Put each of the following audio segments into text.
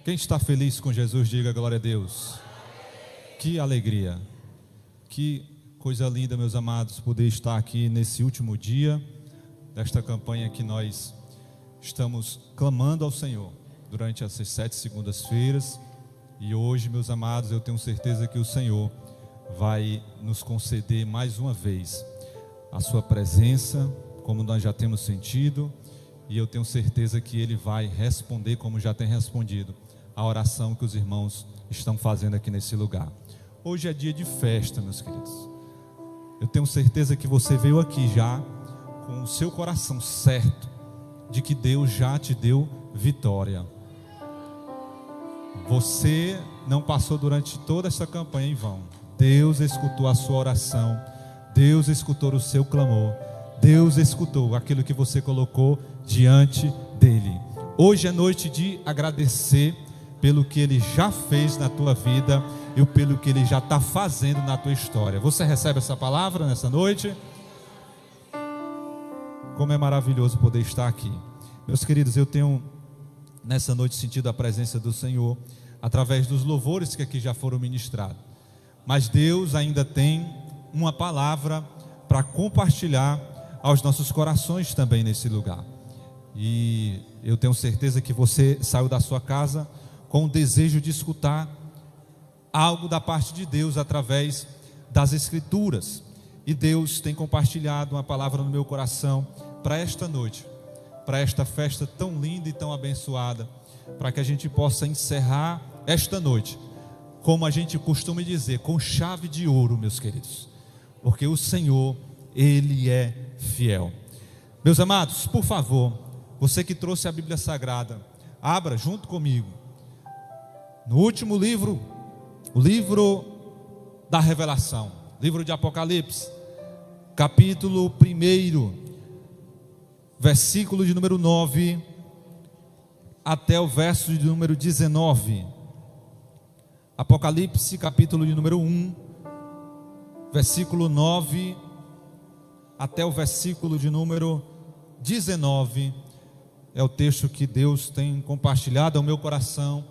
Quem está feliz com Jesus, diga glória a Deus. Que alegria, que coisa linda, meus amados, poder estar aqui nesse último dia desta campanha que nós estamos clamando ao Senhor durante essas 7 segundas-feiras. E hoje, meus amados, eu tenho certeza que o Senhor vai nos conceder mais uma vez a sua presença, como nós já temos sentido, e eu tenho certeza que Ele vai responder, como já tem respondido, a oração que os irmãos estão fazendo aqui nesse lugar. Hoje é dia de festa, meus queridos. Eu tenho certeza que você veio aqui já com o seu coração certo de que Deus já te deu vitória. Você não passou durante toda essa campanha em vão. Deus escutou a sua oração, Deus escutou o seu clamor, Deus escutou aquilo que você colocou diante dele. Hoje é noite de agradecer pelo que Ele já fez na tua vida e pelo que Ele já está fazendo na tua história. Você recebe essa palavra nessa noite? Como é maravilhoso poder estar aqui. Meus queridos, eu tenho nessa noite sentido a presença do Senhor através dos louvores que aqui já foram ministrados. Mas Deus ainda tem uma palavra para compartilhar aos nossos corações também nesse lugar. E eu tenho certeza que você saiu da sua casa com o desejo de escutar algo da parte de Deus através das Escrituras. E Deus tem compartilhado uma palavra no meu coração para esta noite, para esta festa tão linda e tão abençoada, para que a gente possa encerrar esta noite, como a gente costuma dizer, com chave de ouro, meus queridos, porque o Senhor, Ele é fiel. Meus amados, por favor, você que trouxe a Bíblia Sagrada, abra junto comigo no último livro, o livro da Revelação, livro de Apocalipse, capítulo 1, versículo de número 9 até o verso de número 19. Apocalipse, capítulo de número 1, versículo 9 até o versículo de número 19. É o texto que Deus tem compartilhado ao meu coração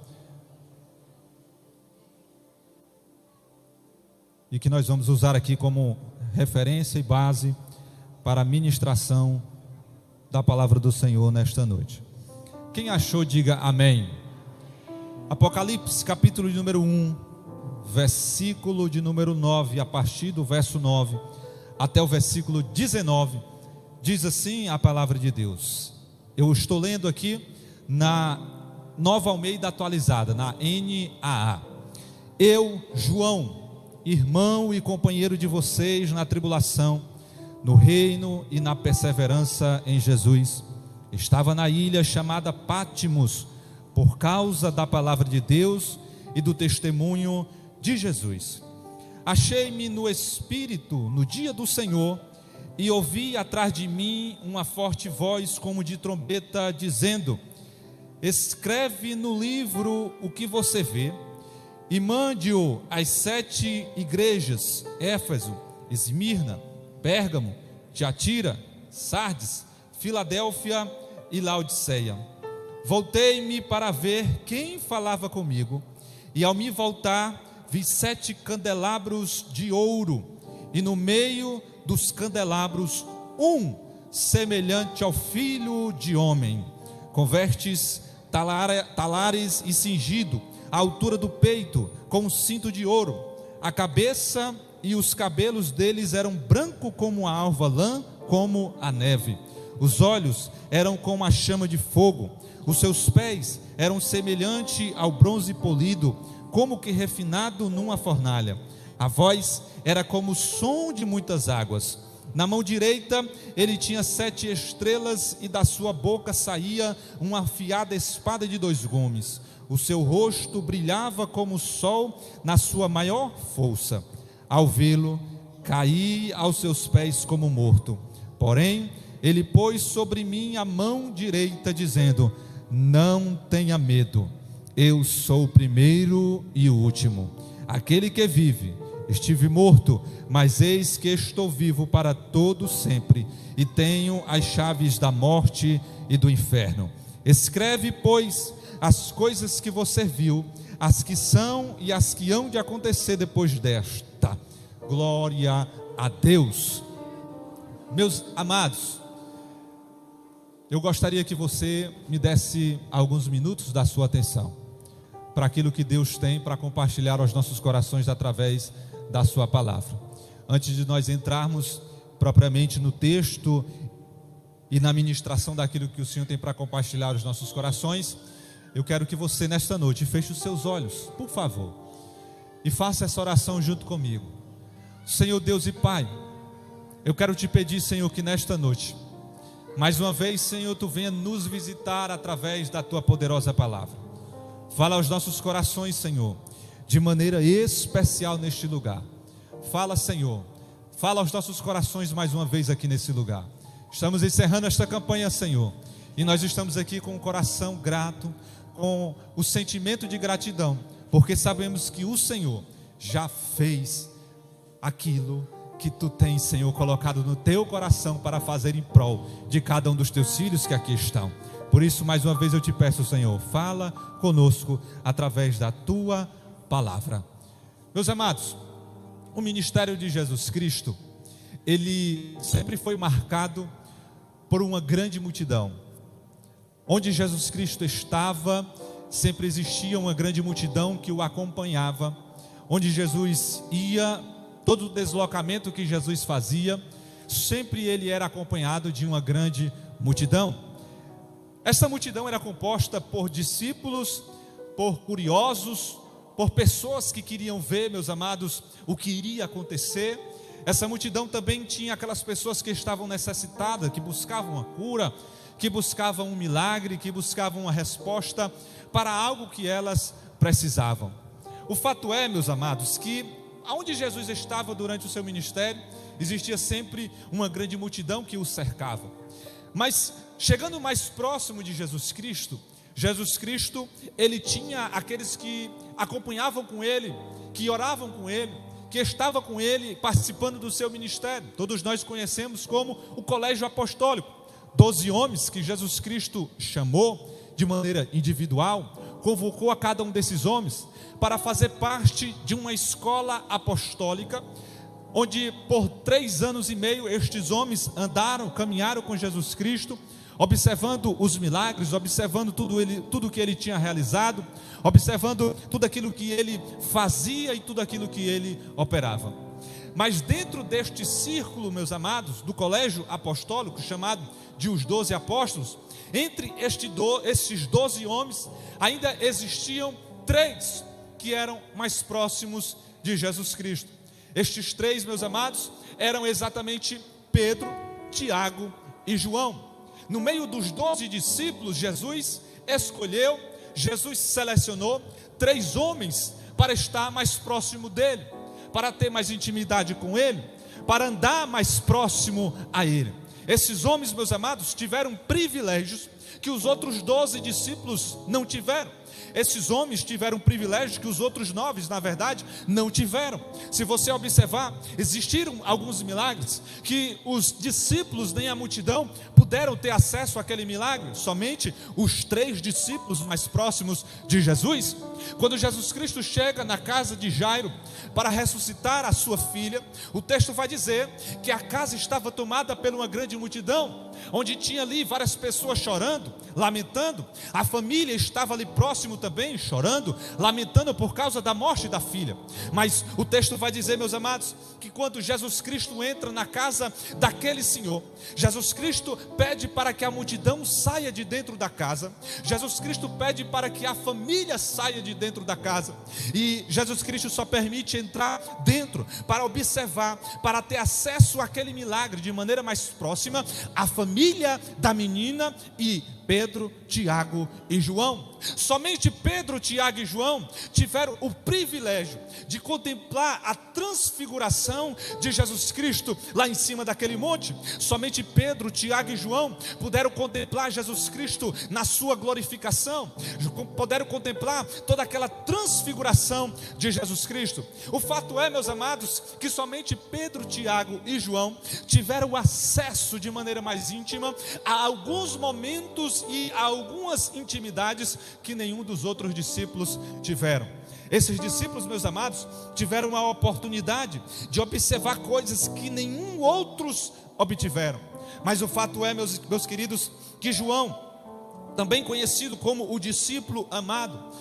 e que nós vamos usar aqui como referência e base para a ministração da palavra do Senhor nesta noite. Quem achou, diga amém. Apocalipse, capítulo de número 1, versículo de número 9, a partir do verso 9 até o versículo 19, diz assim a palavra de Deus. Eu estou lendo aqui na Nova Almeida atualizada, na NAA. Eu, João, irmão e companheiro de vocês na tribulação, no reino e na perseverança em Jesus, estava na ilha chamada Pátimos, por causa da palavra de Deus e do testemunho de Jesus. Achei-me no Espírito no dia do Senhor e ouvi atrás de mim uma forte voz como de trombeta dizendo: escreve no livro o que você vê e mande-o às 7 igrejas: Éfeso, Esmirna, Pérgamo, Tiatira, Sardes, Filadélfia e Laodiceia. Voltei-me para ver quem falava comigo, e ao me voltar vi 7 candelabros de ouro, e no meio dos candelabros um semelhante ao filho de homem, com vestes talares e cingido à altura do peito, com um cinto de ouro. A cabeça e os cabelos deles eram branco como a alva, lã como a neve. Os olhos eram como a chama de fogo. Os seus pés eram semelhante ao bronze polido, como que refinado numa fornalha. A voz era como o som de muitas águas. Na mão direita ele tinha 7 estrelas, e da sua boca saía uma afiada espada de 2 gumes. O seu rosto brilhava como o sol na sua maior força. Ao vê-lo, caí aos seus pés como morto. Porém, ele pôs sobre mim a mão direita, dizendo: não tenha medo, eu sou o primeiro e o último, aquele que vive. Estive morto, mas eis que estou vivo para todo sempre, e tenho as chaves da morte e do inferno. Escreve, pois, as coisas que você viu, as que são e as que hão de acontecer depois desta. Glória a Deus. Meus amados, eu gostaria que você me desse alguns minutos da sua atenção para aquilo que Deus tem para compartilhar aos nossos corações através da sua palavra. Antes de nós entrarmos propriamente no texto e na ministração daquilo que o Senhor tem para compartilhar aos nossos corações, eu quero que você nesta noite feche os seus olhos, por favor, e faça essa oração junto comigo. Senhor Deus e Pai, eu quero te pedir, Senhor, que nesta noite, mais uma vez, Senhor, Tu venha nos visitar através da Tua poderosa palavra. Fala aos nossos corações, Senhor, de maneira especial neste lugar. Fala, Senhor, fala aos nossos corações mais uma vez aqui nesse lugar. Estamos encerrando esta campanha, Senhor, e nós estamos aqui com o coração grato, com o sentimento de gratidão, porque sabemos que o Senhor já fez aquilo que Tu tens, Senhor, colocado no Teu coração para fazer em prol de cada um dos Teus filhos que aqui estão. Por isso, mais uma vez eu te peço, Senhor, fala conosco através da Tua palavra. Meus amados, o ministério de Jesus Cristo, ele sempre foi marcado por uma grande multidão. Onde Jesus Cristo estava, sempre existia uma grande multidão que o acompanhava. Onde Jesus ia, todo o deslocamento que Jesus fazia, sempre ele era acompanhado de uma grande multidão. Essa multidão era composta por discípulos, por curiosos, por pessoas que queriam ver, meus amados, o que iria acontecer. Essa multidão também tinha aquelas pessoas que estavam necessitadas, que buscavam uma cura, que buscavam um milagre, que buscavam uma resposta para algo que elas precisavam. O fato é, meus amados, que aonde Jesus estava durante o seu ministério, existia sempre uma grande multidão que o cercava. Mas chegando mais próximo de Jesus Cristo, ele tinha aqueles que acompanhavam com ele, que oravam com ele, que estavam com ele participando do seu ministério. Todos nós conhecemos como o colégio apostólico. 12 homens que Jesus Cristo chamou de maneira individual, convocou a cada um desses homens para fazer parte de uma escola apostólica, onde por 3 anos e meio estes homens caminharam com Jesus Cristo, observando os milagres, observando tudo que ele tinha realizado, observando tudo aquilo que ele fazia e tudo aquilo que ele operava. Mas dentro deste círculo, meus amados, do colégio apostólico, chamado de os 12 apóstolos, entre esses 12 homens, ainda existiam 3 que eram mais próximos de Jesus Cristo. Estes 3, meus amados, eram exatamente Pedro, Tiago e João. No meio dos 12 discípulos, Jesus selecionou 3 homens para estar mais próximo dele, para ter mais intimidade com ele, para andar mais próximo a ele. Esses homens, meus amados, tiveram privilégios que os outros 12 discípulos não tiveram. Esses homens tiveram privilégios que os outros 9, na verdade, não tiveram. Se você observar, existiram alguns milagres que os discípulos nem a multidão puderam ter acesso àquele milagre. Somente os 3 discípulos mais próximos de Jesus. Quando Jesus Cristo chega na casa de Jairo para ressuscitar a sua filha, o texto vai dizer que a casa estava tomada por uma grande multidão, onde tinha ali várias pessoas chorando, lamentando. A família estava ali próximo também, chorando, lamentando por causa da morte da filha. Mas o texto vai dizer, meus amados, que quando Jesus Cristo entra na casa daquele senhor, Jesus Cristo pede para que a multidão saia de dentro da casa. Jesus Cristo pede para que a família saia de dentro da casa. E Jesus Cristo só permite entrar dentro para observar, para ter acesso àquele milagre de maneira mais próxima, a família da menina e Pedro, Tiago e João. Somente Pedro, Tiago e João tiveram o privilégio de contemplar a transfiguração de Jesus Cristo lá em cima daquele monte. Somente Pedro, Tiago e João puderam contemplar Jesus Cristo na sua glorificação, puderam contemplar toda aquela transfiguração de Jesus Cristo. O fato é, meus amados, que somente Pedro, Tiago e João tiveram acesso de maneira mais íntima a alguns momentos momentos e algumas intimidades que nenhum dos outros discípulos tiveram. Esses discípulos, meus amados, tiveram a oportunidade de observar coisas que nenhum outros obtiveram. Mas o fato é, meus queridos, que João, também conhecido como o discípulo amado,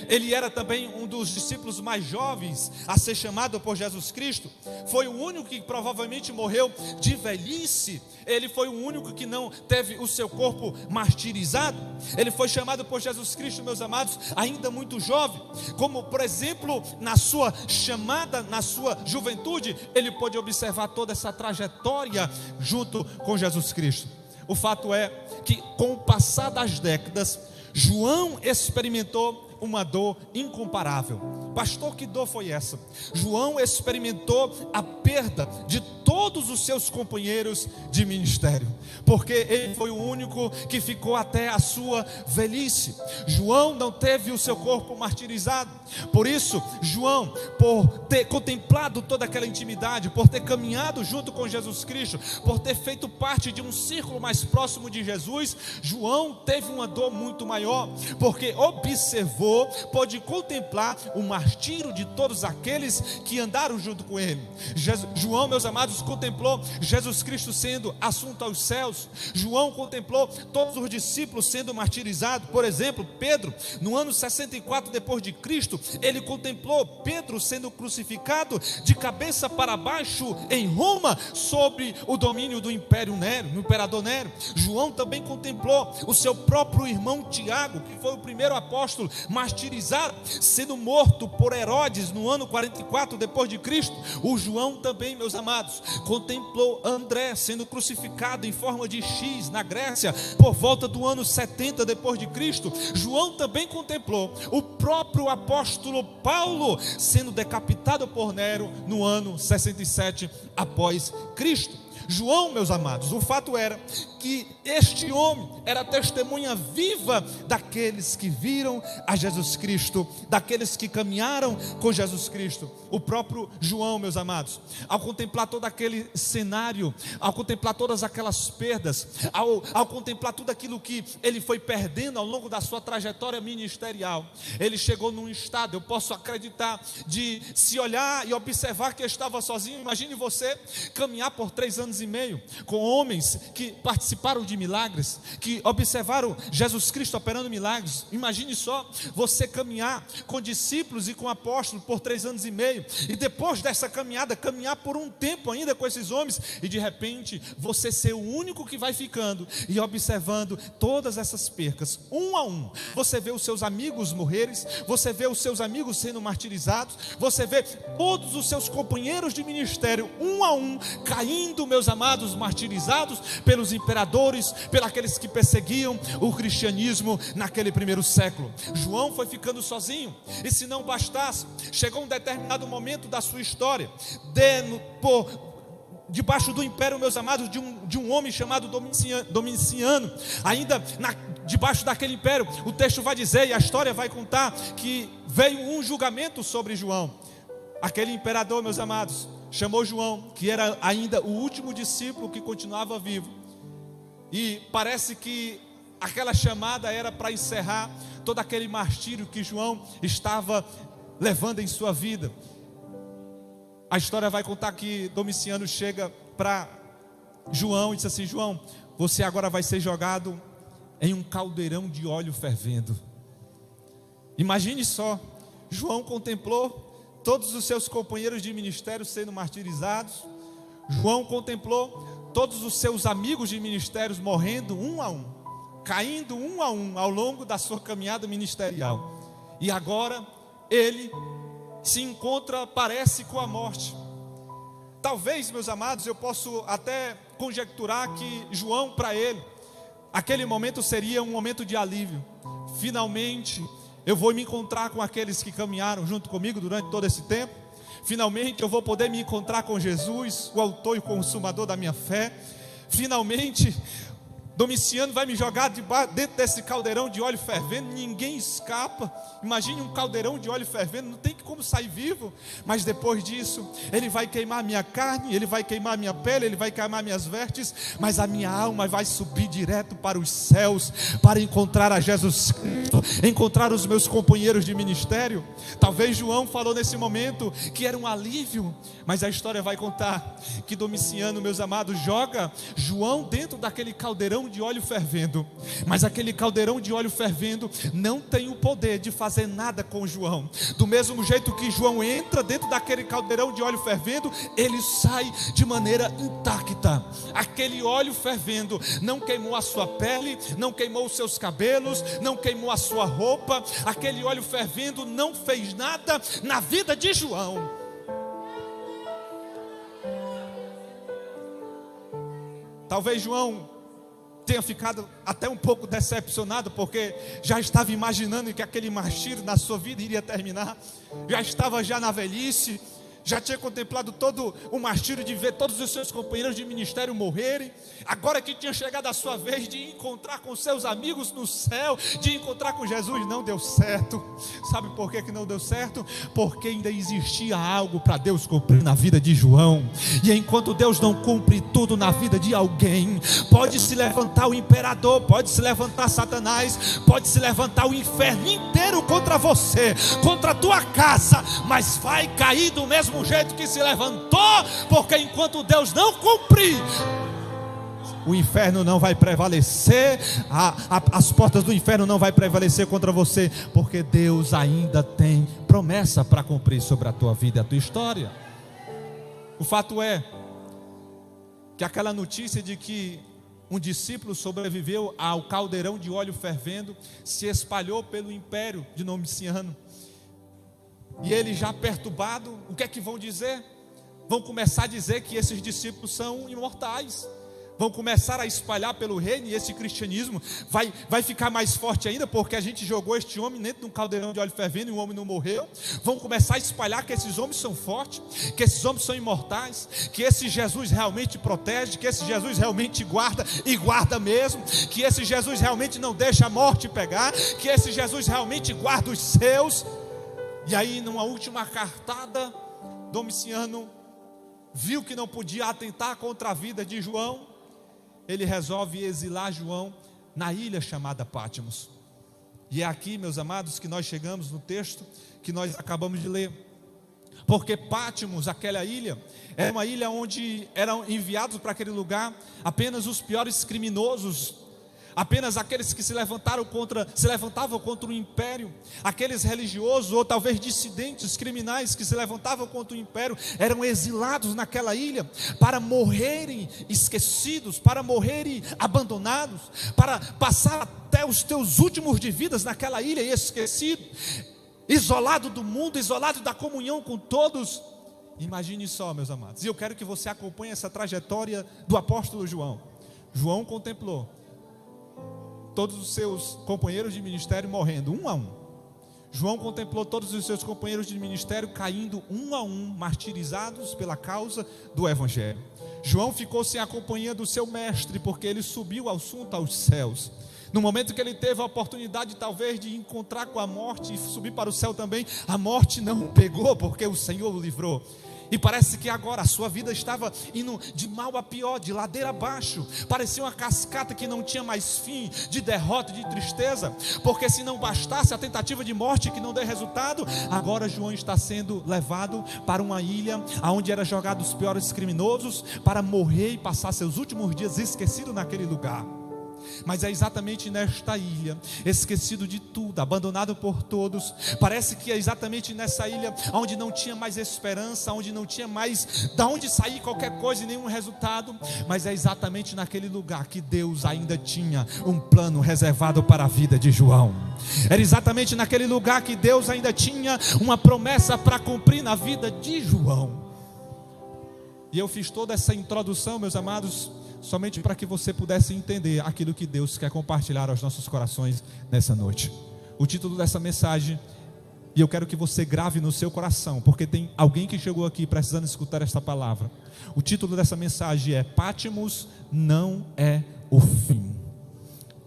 ele era também um dos discípulos mais jovens a ser chamado por Jesus Cristo. Foi o único que provavelmente morreu de velhice. Ele foi o único que não teve o seu corpo martirizado. Ele foi chamado por Jesus Cristo, meus amados, ainda muito jovem. Como, por exemplo, na sua chamada, na sua juventude, ele pôde observar toda essa trajetória junto com Jesus Cristo. O fato é que, com o passar das décadas, João experimentou uma dor incomparável. Pastor, que dor foi essa? João experimentou a perda de todos os seus companheiros de ministério, porque ele foi o único que ficou até a sua velhice. João não teve o seu corpo martirizado. Por isso, João, por ter contemplado toda aquela intimidade, por ter caminhado junto com Jesus Cristo, por ter feito parte de um círculo mais próximo de Jesus, João teve uma dor muito maior, porque observou, pôde contemplar o martírio de todos aqueles que andaram junto com ele. João, meus amados, contemplou Jesus Cristo sendo assunto aos céus. João contemplou todos os discípulos sendo martirizados. Por exemplo, Pedro, no ano 64 depois de Cristo, ele contemplou Pedro sendo crucificado de cabeça para baixo em Roma, sob o domínio do Império Nero, do imperador Nero. João também contemplou o seu próprio irmão Tiago, que foi o primeiro apóstolo martirizado, sendo morto por Herodes no ano 44 depois de Cristo. O João também, meus amados, contemplou André sendo crucificado em forma de X na Grécia por volta do ano 70 depois de Cristo. João também contemplou o próprio apóstolo Paulo sendo decapitado por Nero no ano 67 após Cristo. João, meus amados, o fato era que este homem era testemunha viva daqueles que viram a Jesus Cristo, daqueles que caminharam com Jesus Cristo. O próprio João, meus amados, ao contemplar todo aquele cenário, ao contemplar todas aquelas perdas, ao contemplar tudo aquilo que ele foi perdendo ao longo da sua trajetória ministerial, ele chegou num estado, eu posso acreditar, de se olhar e observar que estava sozinho. Imagine você caminhar por 3 anos e meio com homens que participaram de milagres, que observaram Jesus Cristo operando milagres. Imagine só você caminhar com discípulos e com apóstolos por 3 anos e meio, e depois dessa caminhada, caminhar por um tempo ainda com esses homens, e de repente você ser o único que vai ficando e observando todas essas percas, um a um. Você vê os seus amigos morrerem, você vê os seus amigos sendo martirizados, você vê todos os seus companheiros de ministério, um a um, caindo, meus amados, martirizados pelos imperadores, pelos aqueles que perseguiam o cristianismo naquele primeiro século. João foi ficando sozinho, e se não bastasse, chegou um determinado momento da sua história, debaixo do império, meus amados, de um homem chamado Domiciano, ainda debaixo daquele império, o texto vai dizer, e a história vai contar, que veio um julgamento sobre João. Aquele imperador, meus amados, chamou João, que era ainda o último discípulo que continuava vivo, e parece que aquela chamada era para encerrar todo aquele martírio que João estava levando em sua vida. A história vai contar que Domiciano chega para João e diz assim: João, você agora vai ser jogado em um caldeirão de óleo fervendo. Imagine só, João contemplou todos os seus companheiros de ministério sendo martirizados. João contemplou todos os seus amigos de ministérios morrendo um a um, caindo um a um ao longo da sua caminhada ministerial. E agora ele se encontra, parece, com a morte. Talvez, meus amados, eu posso até conjecturar que João, para ele, aquele momento seria um momento de alívio. Finalmente eu vou me encontrar com aqueles que caminharam junto comigo durante todo esse tempo. Finalmente eu vou poder me encontrar com Jesus, o autor e consumador da minha fé. Finalmente Domiciano vai me jogar dentro desse caldeirão de óleo fervendo, ninguém escapa. Imagine um caldeirão de óleo fervendo, não tem como sair vivo. Mas depois disso, ele vai queimar minha carne, ele vai queimar minha pele, ele vai queimar minhas vestes, mas a minha alma vai subir direto para os céus, para encontrar a Jesus Cristo, encontrar os meus companheiros de ministério. Talvez João falou nesse momento que era um alívio, mas a história vai contar que Domiciano, meus amados, joga João dentro daquele caldeirão de óleo fervendo, mas aquele caldeirão de óleo fervendo não tem o poder de fazer nada com João. Do mesmo jeito que João entra dentro daquele caldeirão de óleo fervendo, ele sai de maneira intacta. Aquele óleo fervendo não queimou a sua pele, não queimou os seus cabelos, não queimou a sua roupa. Aquele óleo fervendo não fez nada na vida de João. Talvez João tenha ficado até um pouco decepcionado, porque já estava imaginando que aquele martírio na sua vida iria terminar. Já estava já na velhice, já tinha contemplado todo o martírio de ver todos os seus companheiros de ministério morrerem. Agora que tinha chegado a sua vez de encontrar com seus amigos no céu, de encontrar com Jesus, não deu certo. Sabe por que não deu certo? Porque ainda existia algo para Deus cumprir na vida de João. E enquanto Deus não cumpre tudo na vida de alguém, pode se levantar o imperador, pode se levantar Satanás, pode se levantar o inferno inteiro contra você, contra a tua casa, mas vai cair do mesmo jeito que se levantou, porque enquanto Deus não cumprir, o inferno não vai prevalecer, as portas do inferno não vai prevalecer contra você, porque Deus ainda tem promessa para cumprir sobre a tua vida e a tua história. O fato é que aquela notícia de que um discípulo sobreviveu ao caldeirão de óleo fervendo se espalhou pelo império de Domiciano. E ele, já perturbado, o que é que vão dizer? Vão começar a dizer que esses discípulos são imortais. Vão começar a espalhar pelo reino, e esse cristianismo vai ficar mais forte ainda, porque a gente jogou este homem dentro de um caldeirão de óleo fervendo e o homem não morreu. Vão começar a espalhar que esses homens são fortes, que esses homens são imortais, que esse Jesus realmente protege, que esse Jesus realmente guarda, e guarda mesmo, que esse Jesus realmente não deixa a morte pegar, que esse Jesus realmente guarda os seus. E aí, numa última cartada, Domiciano viu que não podia atentar contra a vida de João. Ele resolve exilar João na ilha chamada Pátimos. E é aqui, meus amados, que nós chegamos no texto que nós acabamos de ler. Porque Pátimos, aquela ilha, era uma ilha onde eram enviados para aquele lugar apenas os piores criminosos, apenas aqueles que se levantavam contra o império, aqueles religiosos ou talvez dissidentes criminais que se levantavam contra o império, eram exilados naquela ilha para morrerem esquecidos, para morrerem abandonados, para passar até os teus últimos de vidas naquela ilha esquecido, isolado do mundo, isolado da comunhão com todos. Imagine só, meus amados, e eu quero que você acompanhe essa trajetória do apóstolo João. João contemplou todos os seus companheiros de ministério morrendo, um a um. João contemplou todos os seus companheiros de ministério caindo um a um, martirizados pela causa do Evangelho. João ficou sem a companhia do seu mestre, porque ele subiu ao assunto aos céus. No momento que ele teve a oportunidade talvez de encontrar com a morte e subir para o céu também, a morte não o pegou, porque o Senhor o livrou. E parece que agora a sua vida estava indo de mal a pior, de ladeira abaixo. Parecia uma cascata que não tinha mais fim, de derrota, de tristeza. Porque se não bastasse a tentativa de morte que não deu resultado, agora João está sendo levado para uma ilha onde eram jogados os piores criminosos, para morrer e passar seus últimos dias esquecido naquele lugar. Mas é exatamente nesta ilha, esquecido de tudo, abandonado por todos. Parece que é exatamente nessa ilha onde não tinha mais esperança, onde não tinha mais de onde sair qualquer coisa e nenhum resultado. Mas é exatamente naquele lugar que Deus ainda tinha um plano reservado para a vida de João. Era exatamente naquele lugar que Deus ainda tinha uma promessa para cumprir na vida de João. E eu fiz toda essa introdução, meus amados, somente para que você pudesse entender aquilo que Deus quer compartilhar aos nossos corações nessa noite. O título dessa mensagem, e eu quero que você grave no seu coração, porque tem alguém que chegou aqui precisando escutar esta palavra. O título dessa mensagem é: Pátimos não é o fim.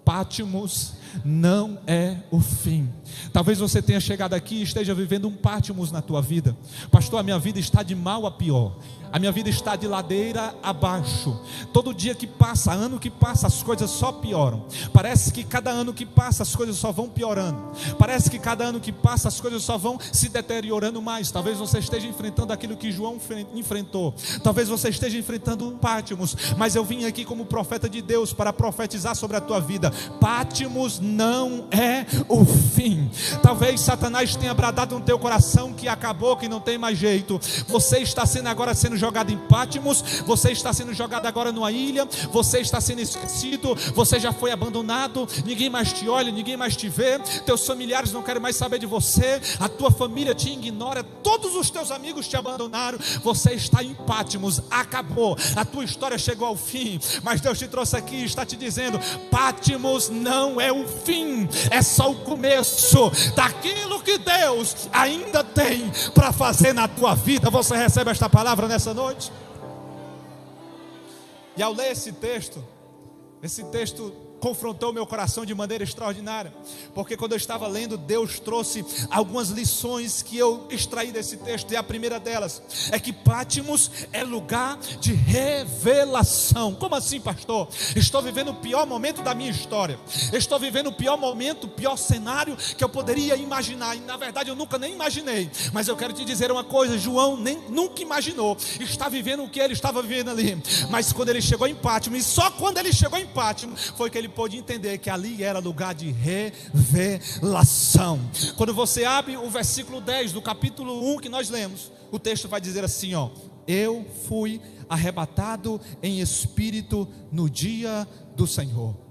Pátimos não é o fim. Talvez você tenha chegado aqui e esteja vivendo um Pátimos na tua vida. Pastor, a minha vida está de mal a pior. A minha vida está de ladeira abaixo. Todo dia que passa, ano que passa, as coisas só pioram. Parece que cada ano que passa, as coisas só vão piorando. Parece que cada ano que passa, as coisas só vão se deteriorando mais. Talvez você esteja enfrentando aquilo que João enfrentou. Talvez você esteja enfrentando um Pátimos. Mas eu vim aqui como profeta de Deus para profetizar sobre a tua vida. Pátimos não é o fim. Talvez Satanás tenha bradado no teu coração que acabou, que não tem mais jeito. Você está sendo jogado em Pátimos, você está sendo jogado agora numa ilha, você está sendo esquecido, você já foi abandonado, ninguém mais te olha, ninguém mais te vê, teus familiares não querem mais saber de você, a tua família te ignora, todos os teus amigos te abandonaram, você está em Pátimos, acabou, a tua história chegou ao fim, mas Deus te trouxe aqui e está te dizendo: Pátimos não é o fim, é só o começo daquilo que Deus ainda tem para fazer na tua vida. Você recebe esta palavra nessa noite? E ao ler esse texto confrontou meu coração de maneira extraordinária, porque quando eu estava lendo, Deus trouxe algumas lições que eu extraí desse texto, e a primeira delas é que Pátimos é lugar de revelação. Como assim, pastor? Estou vivendo o pior momento da minha história, estou vivendo o pior momento, o pior cenário que eu poderia imaginar, e na verdade eu nunca nem imaginei, mas eu quero te dizer uma coisa: João nunca imaginou estar vivendo o que ele estava vivendo ali, mas quando ele chegou em Pátimos, e só quando ele chegou em Pátimos, foi que ele pôde entender que ali era lugar de revelação. Quando você abre o versículo 10 do capítulo 1 que nós lemos, o texto vai dizer assim, ó: eu fui arrebatado em espírito no dia do Senhor.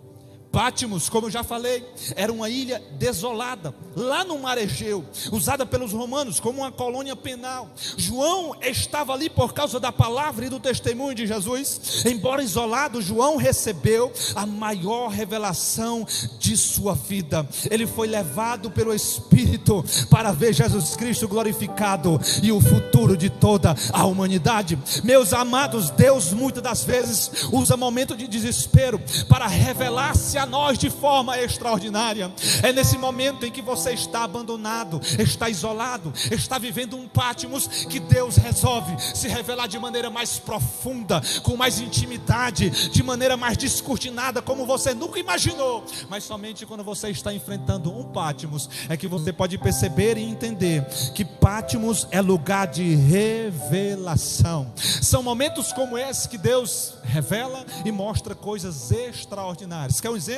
Pátimos, como eu já falei, era uma ilha desolada, lá no mar Egeu, usada pelos romanos como uma colônia penal. João estava ali por causa da palavra e do testemunho de Jesus. Embora isolado, João recebeu a maior revelação de sua vida. Ele foi levado pelo Espírito para ver Jesus Cristo glorificado e o futuro de toda a humanidade. Meus amados, Deus muitas das vezes usa momento de desespero para revelar-se a nós de forma extraordinária. É nesse momento em que você está abandonado, está isolado, está vivendo um Pátimos, que Deus resolve se revelar de maneira mais profunda, com mais intimidade, de maneira mais descortinada, como você nunca imaginou. Mas somente quando você está enfrentando um Pátimos é que você pode perceber e entender que Pátimos é lugar de revelação. São momentos como esse que Deus revela e mostra coisas extraordinárias. Quer um exemplo?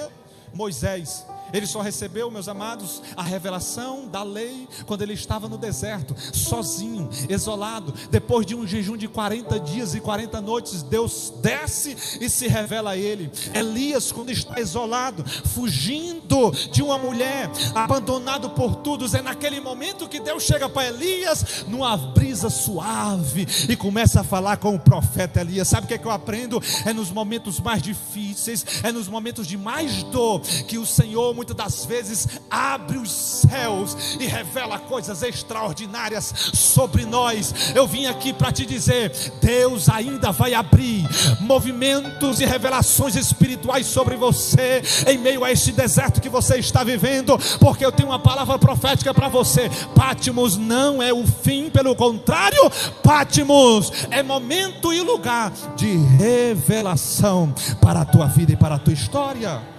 Moisés, ele só recebeu, meus amados, a revelação da lei quando ele estava no deserto, sozinho, isolado. Depois de um jejum de 40 dias e 40 noites, Deus desce e se revela a ele. Elias, quando está isolado, fugindo de uma mulher, abandonado por todos, é naquele momento que Deus chega para Elias, numa brisa suave, e começa a falar com o profeta Elias. Sabe o que é que eu aprendo? É nos momentos mais difíceis, é nos momentos de mais dor, que o Senhor muitas das vezes abre os céus e revela coisas extraordinárias sobre nós. Eu vim aqui para te dizer: Deus ainda vai abrir movimentos e revelações espirituais sobre você em meio a este deserto que você está vivendo, porque eu tenho uma palavra profética para você. Pátimos não é o fim, pelo contrário, Pátimos é momento e lugar de revelação para a tua vida e para a tua história.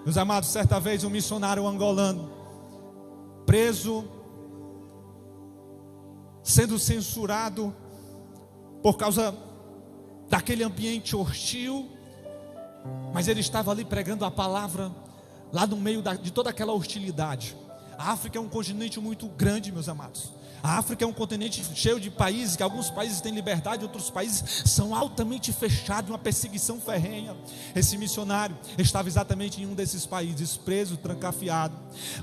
Meus amados, certa vez um missionário angolano, preso, sendo censurado por causa daquele ambiente hostil, mas ele estava ali pregando a palavra, lá no meio de toda aquela hostilidade. A África é um continente muito grande, meus amados. A África é um continente cheio de países, que alguns países têm liberdade, outros países são altamente fechados, uma perseguição ferrenha. Esse missionário estava exatamente em um desses países, preso, trancafiado.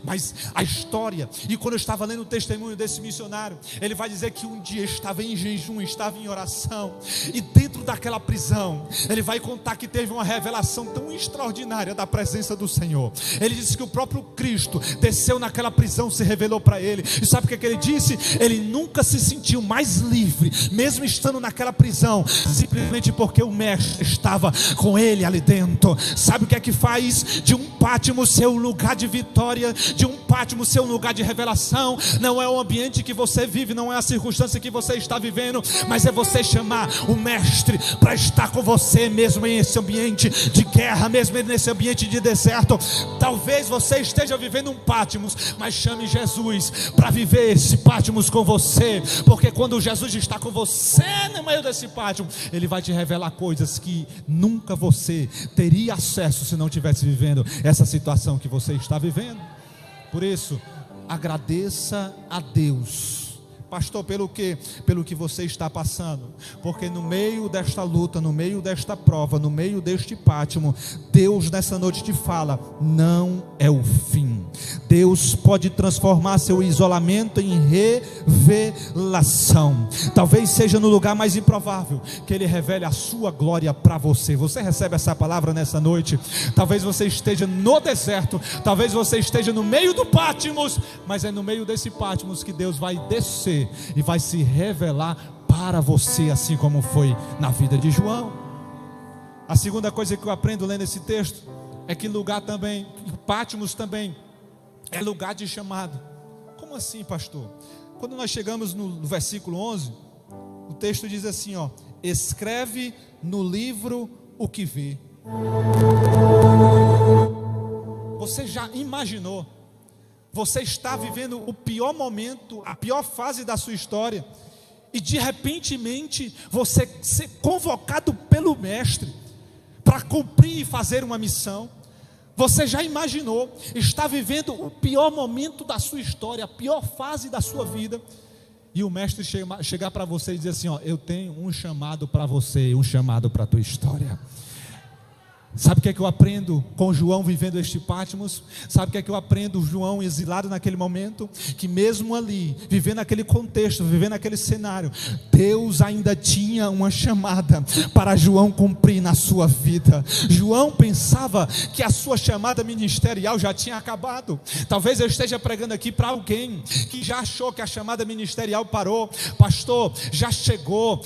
Mas a história, e quando eu estava lendo o testemunho desse missionário, ele vai dizer que um dia estava em jejum, estava em oração, e dentro daquela prisão, ele vai contar que teve uma revelação tão extraordinária da presença do Senhor. Ele disse que o próprio Cristo desceu naquela aquela prisão se revelou para ele. E sabe o que ele disse? Ele nunca se sentiu mais livre, mesmo estando naquela prisão, simplesmente porque o mestre estava com ele ali dentro. Sabe o que é que faz de um Patmos ser um lugar de vitória, de um Patmos ser um lugar de revelação? Não é o ambiente que você vive, não é a circunstância que você está vivendo, mas é você chamar o mestre para estar com você, mesmo nesse ambiente de guerra, mesmo nesse ambiente de deserto. Talvez você esteja vivendo um Patmos, mas chame Jesus para viver esse Patmos com você, porque quando Jesus está com você no meio desse Patmos, Ele vai te revelar coisas que nunca você teria acesso se não estivesse vivendo essa situação que você está vivendo. Por isso, agradeça a Deus, pastor, pelo que você está passando, porque no meio desta luta, no meio desta prova, no meio deste Patmos, Deus nessa noite te fala: não é o fim. Deus pode transformar seu isolamento em revelação. Talvez seja no lugar mais improvável que Ele revele a sua glória para você. Você recebe essa palavra nessa noite? Talvez você esteja no deserto, talvez você esteja no meio do Patmos, mas é no meio desse Patmos que Deus vai descer e vai se revelar para você, assim como foi na vida de João. A segunda coisa que eu aprendo lendo esse texto é que lugar também, Patmos também é lugar de chamado. Como assim, pastor? Quando nós chegamos no versículo 11, o texto diz assim, ó: escreve no livro o que vê. Você já imaginou? Você está vivendo o pior momento, a pior fase da sua história, e de repentemente você ser convocado pelo mestre para cumprir e fazer uma missão. Você já imaginou estar vivendo o pior momento da sua história, a pior fase da sua vida, e o mestre chegar para você e dizer assim, ó: eu tenho um chamado para você, um chamado para a tua história. Sabe o que é que eu aprendo com João vivendo este Patmos? Sabe o que é que eu aprendo, João exilado naquele momento? Que mesmo ali, vivendo aquele contexto, vivendo aquele cenário, Deus ainda tinha uma chamada para João cumprir na sua vida. João pensava que a sua chamada ministerial já tinha acabado. Talvez eu esteja pregando aqui para alguém que já achou que a chamada ministerial parou. Pastor, já chegou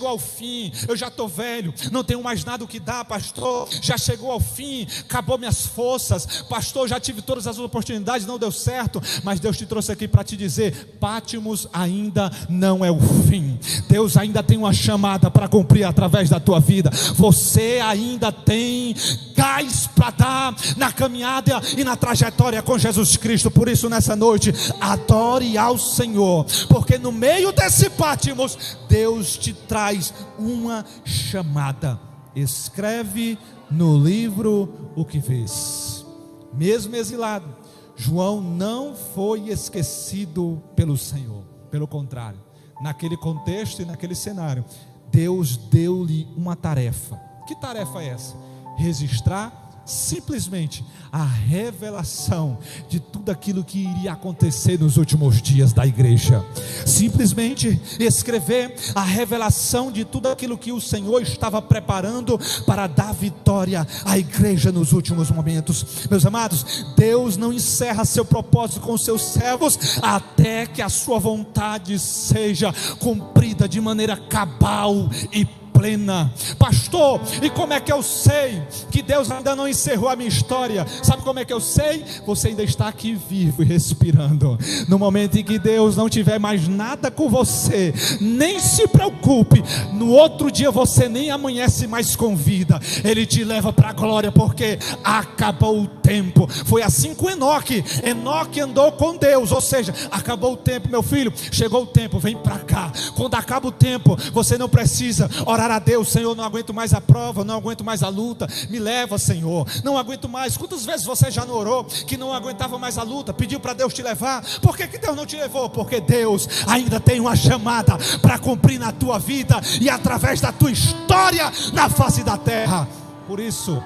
ao fim, eu já estou velho, não tenho mais nada o que dar, pastor, já chegou ao fim, acabou minhas forças, pastor, já tive todas as oportunidades, não deu certo. Mas Deus te trouxe aqui para te dizer: Patmos ainda não é o fim. Deus ainda tem uma chamada para cumprir através da tua vida. Você ainda tem gás para dar na caminhada e na trajetória com Jesus Cristo. Por isso nessa noite, adore ao Senhor, porque no meio desse Patmos, Deus te traz uma chamada. Escreve no livro o que vês. Mesmo exilado, João não foi esquecido pelo Senhor. Pelo contrário, naquele contexto e naquele cenário, Deus deu-lhe uma tarefa. Que tarefa é essa? Registrar simplesmente a revelação de tudo aquilo que iria acontecer nos últimos dias da igreja. Simplesmente escrever a revelação de tudo aquilo que o Senhor estava preparando para dar vitória à igreja nos últimos momentos. Meus amados, Deus não encerra seu propósito com os seus servos até que a sua vontade seja cumprida de maneira cabal e plena. Pastor, e como é que eu sei que Deus ainda não encerrou a minha história? Sabe como é que eu sei? Você ainda está aqui vivo e respirando. No momento em que Deus não tiver mais nada com você, nem se preocupe, no outro dia você nem amanhece mais com vida. Ele te leva para a glória, porque acabou o tempo. Foi assim com Enoque andou com Deus, ou seja, acabou o tempo, meu filho, chegou o tempo, vem para cá. Quando acaba o tempo, você não precisa orar a Deus: Senhor, não aguento mais a prova, não aguento mais a luta, me leva, Senhor, não aguento mais. Quantas vezes você já não orou que não aguentava mais a luta, pediu para Deus te levar? Por que Deus não te levou? Porque Deus ainda tem uma chamada para cumprir na tua vida e através da tua história na face da terra. Por isso,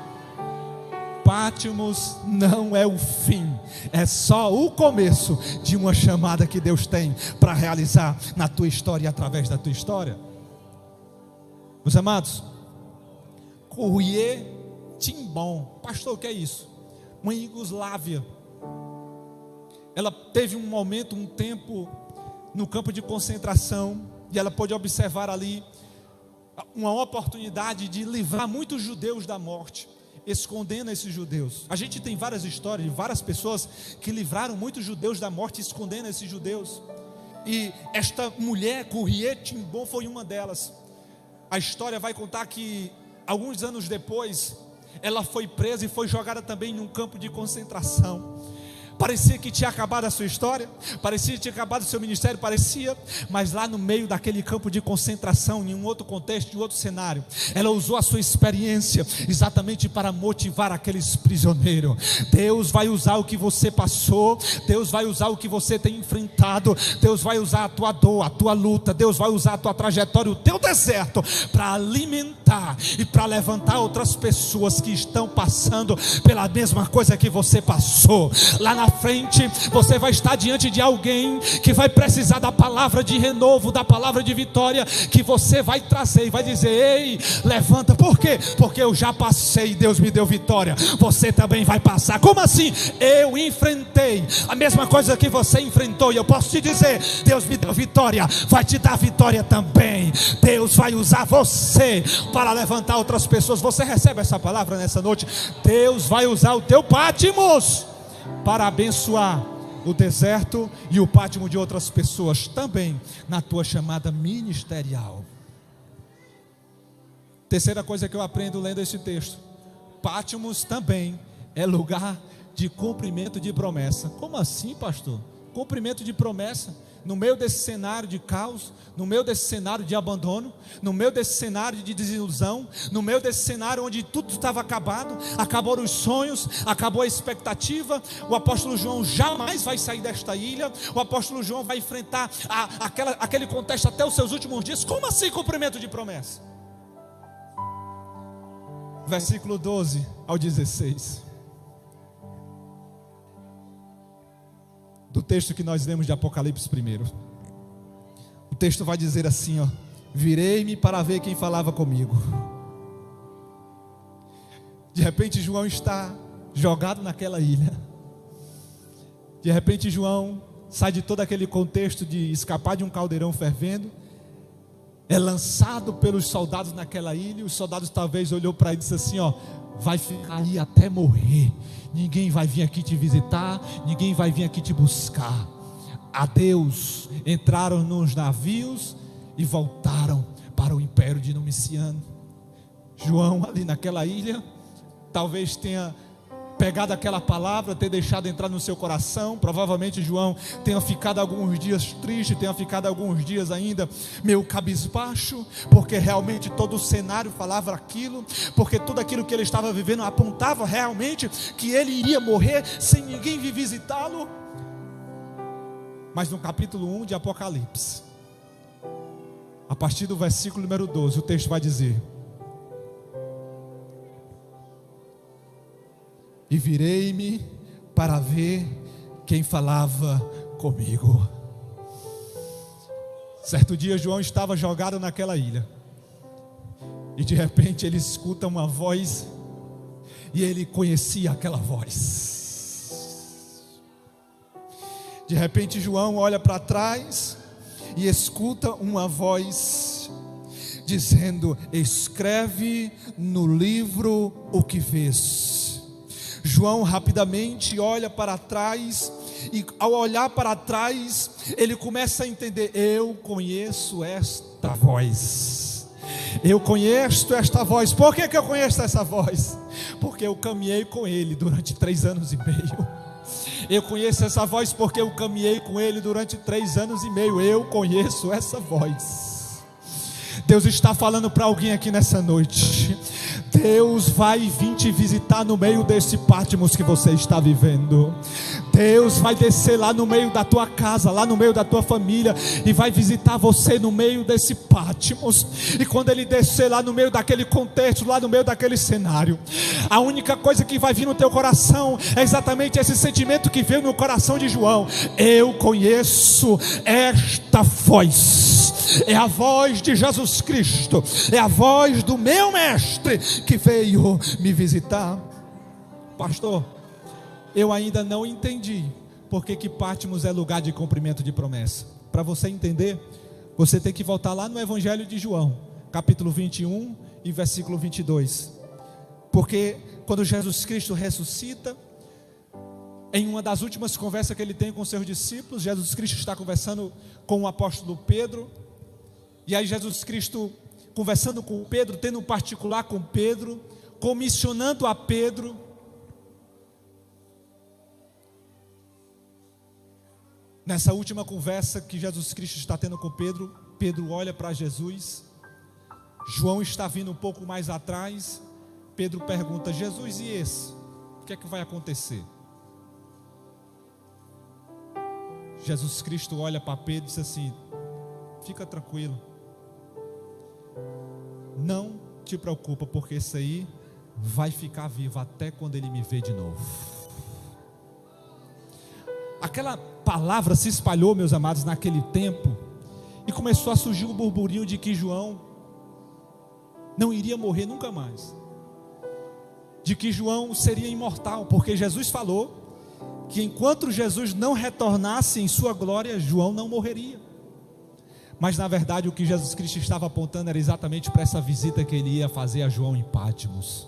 Patmos não é o fim, é só o começo de uma chamada que Deus tem para realizar na tua história e através da tua história. Meus amados, Courrier Timbon, pastor, o que é isso? Uma Iugoslávia. ela teve um momento, um tempo no campo de concentração, e ela pôde observar ali uma oportunidade de livrar muitos judeus da morte, escondendo esses judeus. A gente tem várias histórias de várias pessoas que livraram muitos judeus da morte, escondendo esses judeus. E esta mulher, Corrie ten Boom, foi uma delas. A história vai contar que alguns anos depois, ela foi presa e foi jogada também em um campo de concentração. Parecia que tinha acabado a sua história, parecia que tinha acabado o seu ministério, parecia, mas lá no meio daquele campo de concentração, em um outro contexto, em outro cenário, ela usou a sua experiência exatamente para motivar aqueles prisioneiros. Deus vai usar o que você passou, Deus vai usar o que você tem enfrentado, Deus vai usar a tua dor, a tua luta, Deus vai usar a tua trajetória, o teu deserto, para alimentar e para levantar outras pessoas que estão passando pela mesma coisa que você passou. Lá na frente, você vai estar diante de alguém que vai precisar da palavra de renovo, da palavra de vitória, que você vai trazer e vai dizer: ei, levanta. Por quê? Porque eu já passei e Deus me deu vitória. Você também vai passar. Como assim? Eu enfrentei a mesma coisa que você enfrentou, e eu posso te dizer: Deus me deu vitória, vai te dar vitória também. Deus vai usar você para levantar outras pessoas. Você recebe essa palavra nessa noite? Deus vai usar o teu Patmos para abençoar o deserto e o Patmos de outras pessoas também na tua chamada ministerial. Terceira coisa que eu aprendo lendo esse texto: Patmos também é lugar de cumprimento de promessa. Como assim, pastor? Cumprimento de promessa? No meio desse cenário de caos, no meio desse cenário de abandono, no meio desse cenário de desilusão, no meio desse cenário onde tudo estava acabado, acabaram os sonhos, acabou a expectativa, o apóstolo João jamais vai sair desta ilha, o apóstolo João vai enfrentar aquele contexto até os seus últimos dias. Como assim cumprimento de promessa? Versículo 12 ao 16 do texto que nós lemos de Apocalipse primeiro. O texto vai dizer assim, ó: virei-me para ver quem falava comigo. De repente João está jogado naquela ilha. De repente João sai de todo aquele contexto de escapar de um caldeirão fervendo, é lançado pelos soldados naquela ilha. Os soldados talvez olhou para ele e disse assim, ó: vai ficar aí até morrer, ninguém vai vir aqui te visitar, ninguém vai vir aqui te buscar. Adeus. Entraram nos navios e voltaram para o império de Domiciano. João ali naquela ilha talvez tenha pegado aquela palavra, ter deixado entrar no seu coração. Provavelmente João tenha ficado alguns dias triste, tenha ficado alguns dias ainda meio cabisbaixo, porque realmente todo o cenário falava aquilo, porque tudo aquilo que ele estava vivendo apontava realmente que ele iria morrer sem ninguém vir visitá-lo. Mas no capítulo 1 de Apocalipse, a partir do versículo número 12, o texto vai dizer: e virei-me para ver quem falava comigo. Certo dia João estava jogado naquela ilha, e de repente ele escuta uma voz, e ele conhecia aquela voz. De repente João olha para trás e escuta uma voz dizendo: escreve no livro o que vês. João rapidamente olha para trás, e ao olhar para trás, ele começa a entender: eu conheço esta voz. Eu conheço esta voz. Por que eu conheço essa voz? Porque eu caminhei com ele durante 3 anos e meio. Eu conheço essa voz porque eu caminhei com ele durante 3 anos e meio. Eu conheço essa voz. Deus está falando para alguém aqui nessa noite: Deus vai vir te visitar no meio desse Patmos que você está vivendo. Deus vai descer lá no meio da tua casa, lá no meio da tua família, e vai visitar você no meio desse Patmos. E quando ele descer lá no meio daquele contexto, lá no meio daquele cenário, a única coisa que vai vir no teu coração é exatamente esse sentimento que veio no coração de João: eu conheço esta voz. É a voz de Jesus Cristo, é a voz do meu mestre que veio me visitar. Pastor, eu ainda não entendi por que Pátimos é lugar de cumprimento de promessa. Para você entender, você tem que voltar lá no Evangelho de João, capítulo 21 e versículo 22. Porque quando Jesus Cristo ressuscita, em uma das últimas conversas que ele tem com seus discípulos, Jesus Cristo está conversando com o apóstolo Pedro. E aí Jesus Cristo conversando com Pedro, tendo um particular com Pedro, comissionando a Pedro. Nessa última conversa que Jesus Cristo está tendo com Pedro, Pedro olha para Jesus. João está vindo um pouco mais atrás. Pedro pergunta: Jesus, e esse? O que é que vai acontecer? Jesus Cristo olha para Pedro e diz assim: fica tranquilo, não te preocupa, porque esse aí vai ficar vivo até quando ele me ver de novo. Aquela palavra se espalhou, meus amados, naquele tempo, e começou a surgir um burburinho de que João não iria morrer nunca mais, de que João seria imortal, porque Jesus falou que enquanto Jesus não retornasse em sua glória, João não morreria. Mas na verdade o que Jesus Cristo estava apontando era exatamente para essa visita que ele ia fazer a João em Pátimos.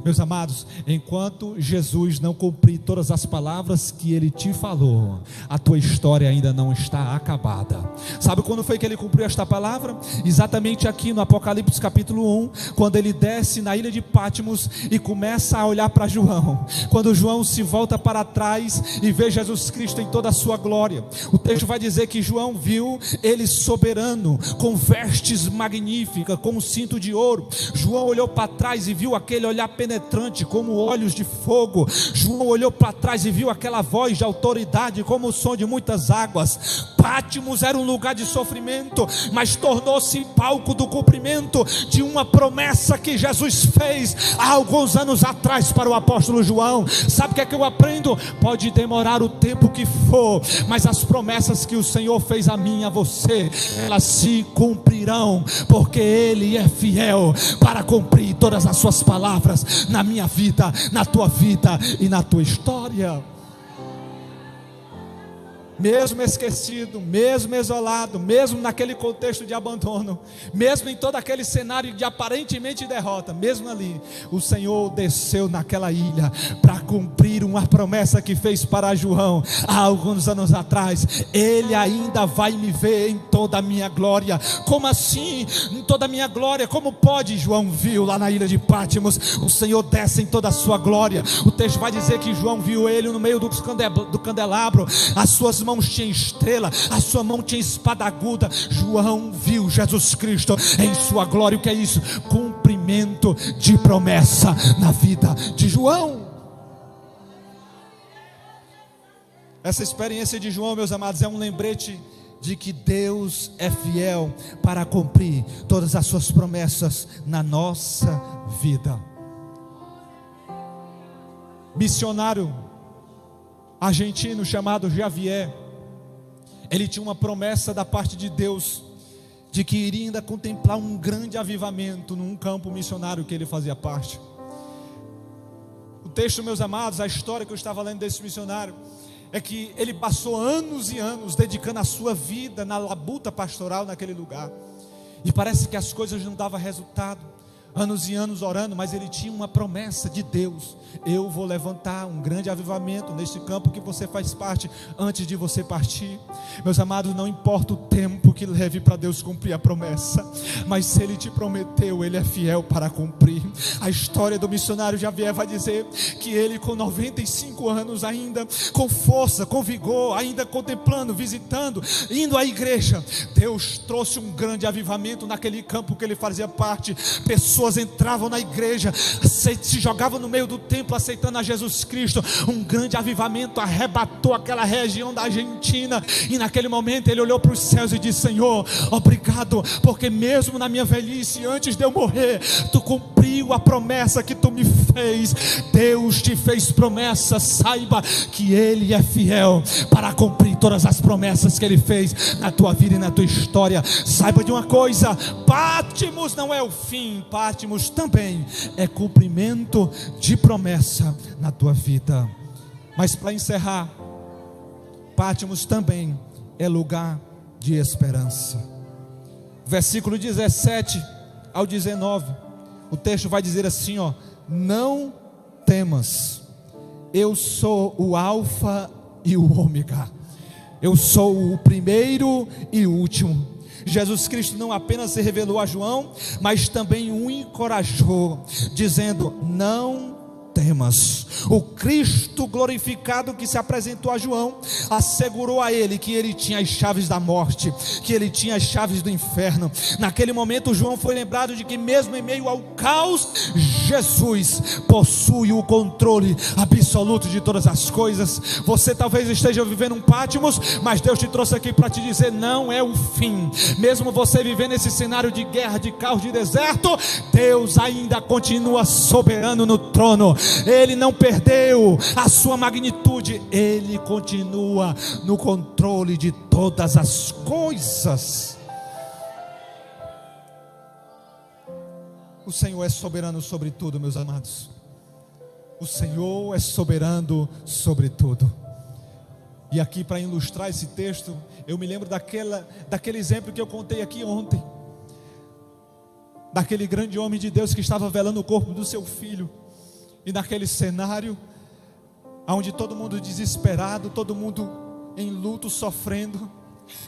Meus amados, enquanto Jesus não cumprir todas as palavras que ele te falou, a tua história ainda não está acabada. Sabe quando foi que ele cumpriu esta palavra? Exatamente aqui no Apocalipse capítulo 1, quando ele desce na ilha de Pátimos e começa a olhar para João. Quando João se volta para trás e vê Jesus Cristo em toda a sua glória, o texto vai dizer que João viu ele soberano, com vestes magníficas, com um cinto de ouro. João olhou para trás e viu aquele olhar penetrante como olhos de fogo. João olhou para trás e viu aquela voz de autoridade como o som de muitas águas. Pátimos era um lugar de sofrimento, mas tornou-se palco do cumprimento de uma promessa que Jesus fez há alguns anos atrás para o apóstolo João. Sabe o que é que eu aprendo? Pode demorar o tempo que for, mas as promessas que o Senhor fez a mim e a você, elas se cumprirão, porque Ele é fiel para cumprir todas as suas palavras na minha vida, na tua vida e na tua história. Mesmo esquecido, mesmo isolado, mesmo naquele contexto de abandono, mesmo em todo aquele cenário de aparentemente derrota, mesmo ali, o Senhor desceu naquela ilha para cumprir uma promessa que fez para João há alguns anos atrás. Ele ainda vai me ver em toda a minha glória. Como assim? Em toda a minha glória? Como pode? João viu lá na ilha de Pátimos, o Senhor desce em toda a sua glória. O texto vai dizer que João viu ele no meio do candelabro, as suas mãos tinham estrela, a sua mão tinha espada aguda. João viu Jesus Cristo em sua glória. O que é isso? Cumprimento de promessa na vida de João. Essa experiência de João, meus amados, é um lembrete de que Deus é fiel para cumprir todas as suas promessas na nossa vida. Missionário argentino chamado Javier, ele tinha uma promessa da parte de Deus de que iria ainda contemplar um grande avivamento num campo missionário que ele fazia parte. O texto, meus amados, a história que eu estava lendo desse missionário é que ele passou anos e anos dedicando a sua vida na labuta pastoral naquele lugar, e parece que as coisas não davam resultado. Anos e anos orando, mas ele tinha uma promessa de Deus: eu vou levantar um grande avivamento neste campo que você faz parte antes de você partir. Meus amados, não importa o tempo que leve para Deus cumprir a promessa, mas se Ele te prometeu, Ele é fiel para cumprir. A história do missionário Javier vai dizer que ele, com 95 anos ainda, com força, com vigor, ainda contemplando, visitando, indo à igreja, Deus trouxe um grande avivamento naquele campo que ele fazia parte. Pessoas entravam na igreja, se jogavam no meio do templo aceitando a Jesus Cristo. Um grande avivamento arrebatou aquela região da Argentina, e naquele momento ele olhou para os céus e disse: Senhor, obrigado, porque mesmo na minha velhice, antes de eu morrer, tu cumpriu a promessa que tu me fez. Deus te fez promessa, saiba que Ele é fiel para cumprir todas as promessas que Ele fez na tua vida e na tua história. Saiba de uma coisa: Pátimos não é o fim, Pátimos também é cumprimento de promessa na tua vida. Mas para encerrar, Patmos também é lugar de esperança. Versículo 17 ao 19, o texto vai dizer assim, ó: não temas, eu sou o alfa e o ômega, eu sou o primeiro e o último. Jesus Cristo não apenas se revelou a João, mas também o encorajou, dizendo: não temas. O Cristo glorificado que se apresentou a João assegurou a ele que ele tinha as chaves da morte, que ele tinha as chaves do inferno. Naquele momento João foi lembrado de que mesmo em meio ao caos, Jesus possui o controle absoluto de todas as coisas. Você talvez esteja vivendo um Patmos, mas Deus te trouxe aqui para te dizer: não é o fim. Mesmo você vivendo esse cenário de guerra, de caos, de deserto, Deus ainda continua soberano no trono. Ele não perdeu a sua magnitude, Ele continua no controle de todas as coisas. O Senhor é soberano sobre tudo, meus amados. O Senhor é soberano sobre tudo. E aqui, para ilustrar esse texto, eu me lembro daquele exemplo que eu contei aqui ontem, daquele grande homem de Deus que estava velando o corpo do seu filho. E naquele cenário, onde todo mundo desesperado, todo mundo em luto, sofrendo,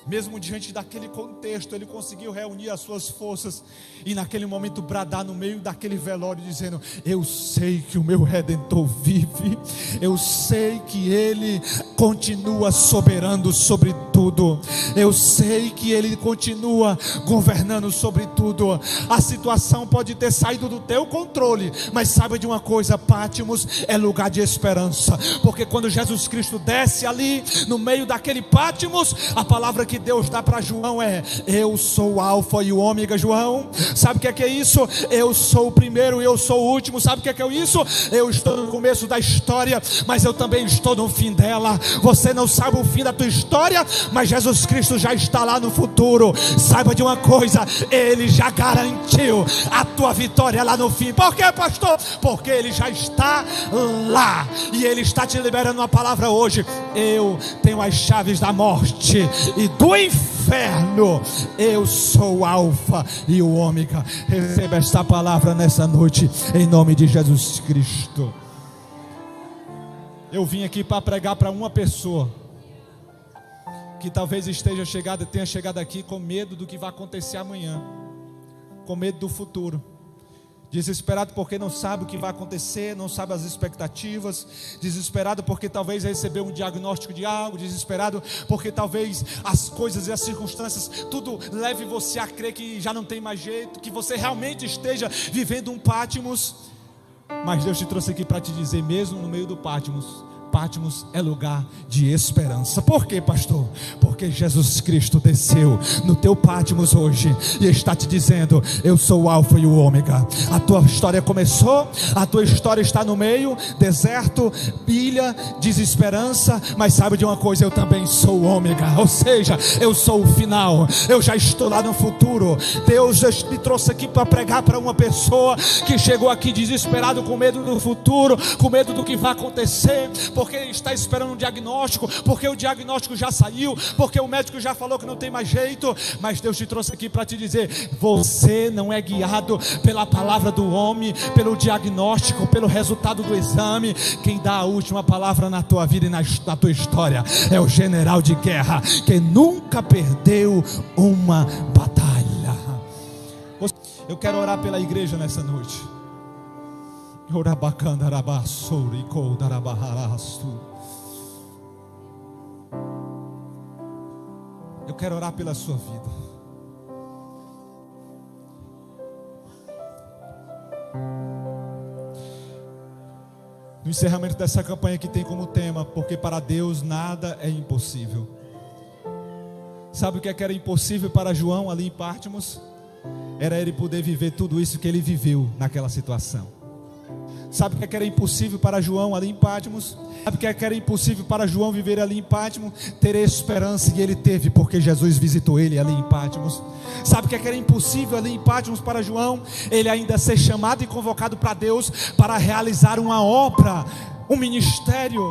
mesmo diante daquele contexto, ele conseguiu reunir as suas forças e naquele momento bradar no meio daquele velório, dizendo: eu sei que o meu Redentor vive, eu sei que Ele continua soberano sobre tudo, eu sei que Ele continua governando sobre tudo. A situação pode ter saído do teu controle, mas saiba de uma coisa: Patmos é lugar de esperança, porque quando Jesus Cristo desce ali no meio daquele Patmos, a palavra que Deus dá para João é: eu sou o alfa e o ômega. João, sabe o que é isso? Eu sou o primeiro e eu sou o último. Sabe o que é isso? Eu estou no começo da história, mas eu também estou no fim dela. Você não sabe o fim da tua história, mas Jesus Cristo já está lá no futuro. Saiba de uma coisa: Ele já garantiu a tua vitória lá no fim. Por quê, pastor? Porque Ele já está lá e Ele está te liberando uma palavra hoje: eu tenho as chaves da morte e do inferno. Eu sou o alfa e o ômega. Receba esta palavra nessa noite, em nome de Jesus Cristo. Eu vim aqui para pregar para uma pessoa que talvez tenha chegado aqui com medo do que vai acontecer amanhã, com medo do futuro, desesperado porque não sabe o que vai acontecer, não sabe as expectativas, desesperado porque talvez recebeu um diagnóstico de algo, desesperado porque talvez as coisas e as circunstâncias tudo leve você a crer que já não tem mais jeito, que você realmente esteja vivendo um Patmos. Mas Deus te trouxe aqui para te dizer: mesmo no meio do Patmos, Patmos é lugar de esperança. Por quê, pastor? Porque Jesus Cristo desceu no teu Patmos hoje e está te dizendo: eu sou o alfa e o ômega. A tua história começou, a tua história está no meio, deserto, ilha, desesperança, mas sabe de uma coisa: eu também sou o ômega, ou seja, eu sou o final, eu já estou lá no futuro. Deus me trouxe aqui para pregar para uma pessoa que chegou aqui desesperado, com medo do futuro, com medo do que vai acontecer, porque está esperando um diagnóstico, porque o diagnóstico já saiu, porque o médico já falou que não tem mais jeito. Mas Deus te trouxe aqui para te dizer: você não é guiado pela palavra do homem, pelo diagnóstico, pelo resultado do exame. Quem dá a última palavra na tua vida e na tua história é o general de guerra, que nunca perdeu uma batalha. Eu quero orar pela igreja nessa noite. Eu quero orar pela sua vida. No encerramento dessa campanha que tem como tema: porque para Deus nada é impossível. Sabe o que era impossível para João ali em Patmos? Era ele poder viver tudo isso que ele viveu naquela situação. Sabe o que era impossível para João ali em Patmos? Sabe o que era impossível para João viver ali em Patmos? Ter esperança, e ele teve, porque Jesus visitou ele ali em Patmos. Sabe o que era impossível ali em Patmos para João? Ele ainda ser chamado e convocado para Deus para realizar uma obra, um ministério.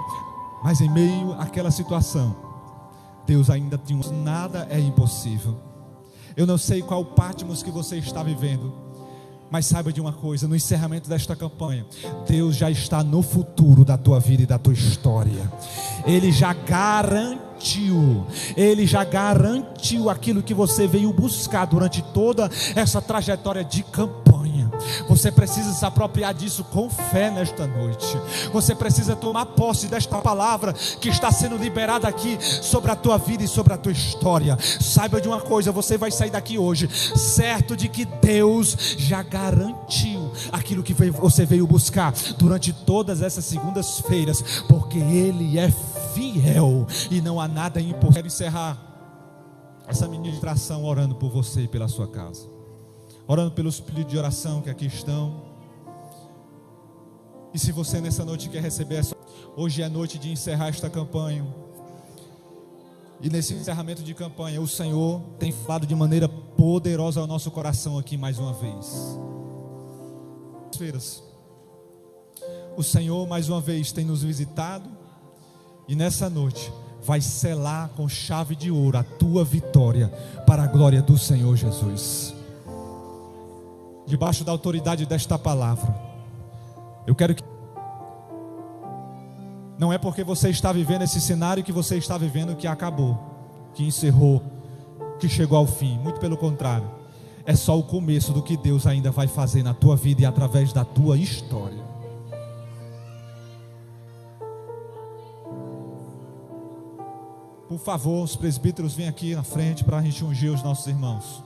Mas em meio àquela situação, Deus ainda tinha. Nada é impossível. Eu não sei qual Patmos que você está vivendo, mas saiba de uma coisa: no encerramento desta campanha, Deus já está no futuro da tua vida e da tua história. Ele já garantiu aquilo que você veio buscar durante toda essa trajetória de campanha. Você precisa se apropriar disso com fé nesta noite. Você precisa tomar posse desta palavra que está sendo liberada aqui sobre a tua vida e sobre a tua história. Saiba de uma coisa: você vai sair daqui hoje certo de que Deus já garantiu aquilo que você veio buscar durante todas essas segundas-feiras, porque Ele é fiel e não há nada impossível. Quero encerrar essa ministração orando por você e pela sua casa, orando pelos pedidos de oração que aqui estão. E se você nessa noite quer receber essa... Hoje é noite de encerrar esta campanha. E nesse encerramento de campanha, o Senhor tem falado de maneira poderosa ao nosso coração aqui mais uma vez. O Senhor mais uma vez tem nos visitado, e nessa noite vai selar com chave de ouro a tua vitória para a glória do Senhor Jesus. Debaixo da autoridade desta palavra, eu quero que... Não é porque você está vivendo esse cenário que você está vivendo que acabou, que encerrou, que chegou ao fim. Muito pelo contrário, é só o começo do que Deus ainda vai fazer na tua vida e através da tua história. Por favor, os presbíteros vêm aqui na frente para a gente ungir os nossos irmãos.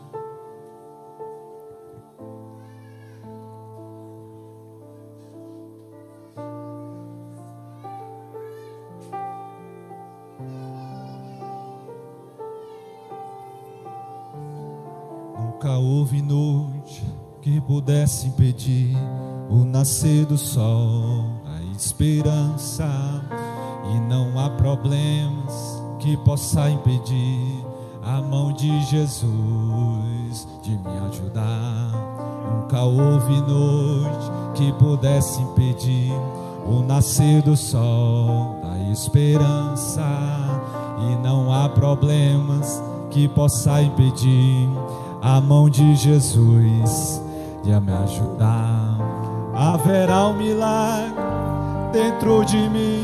Nunca houve noite que pudesse impedir o nascer do sol, a esperança, e não há problemas que possa impedir a mão de Jesus de me ajudar. Nunca houve noite que pudesse impedir o nascer do sol, da esperança, e não há problemas que possa impedir a mão de Jesus de me ajudar. Haverá um milagre dentro de mim,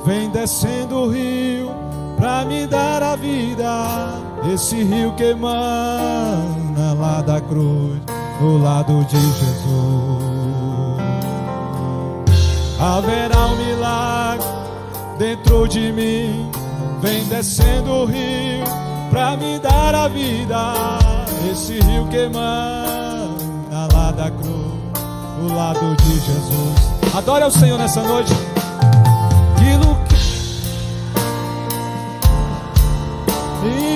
vem descendo o rio pra me dar a vida. Esse rio que emana lá da cruz, do lado de Jesus. Haverá um milagre dentro de mim, vem descendo o rio pra me dar a vida. Esse rio que emana lá da cruz, do lado de Jesus. Adore ao Senhor nessa noite.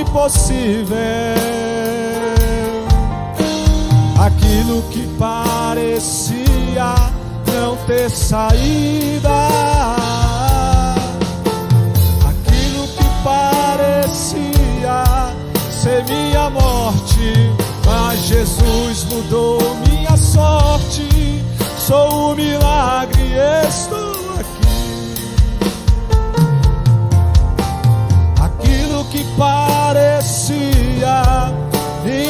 Impossível, aquilo que parecia não ter saída, aquilo que parecia ser minha morte, mas Jesus mudou minha sorte. Sou um milagre, estou que parecia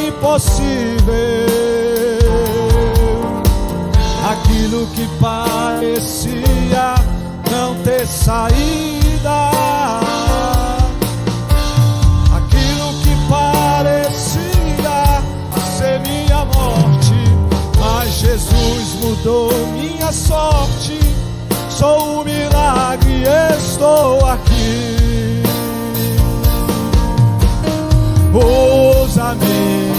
impossível, aquilo que parecia não ter saída, aquilo que parecia ser minha morte, mas Jesus mudou minha sorte. Sou um milagre, estou aqui. Ousa-me,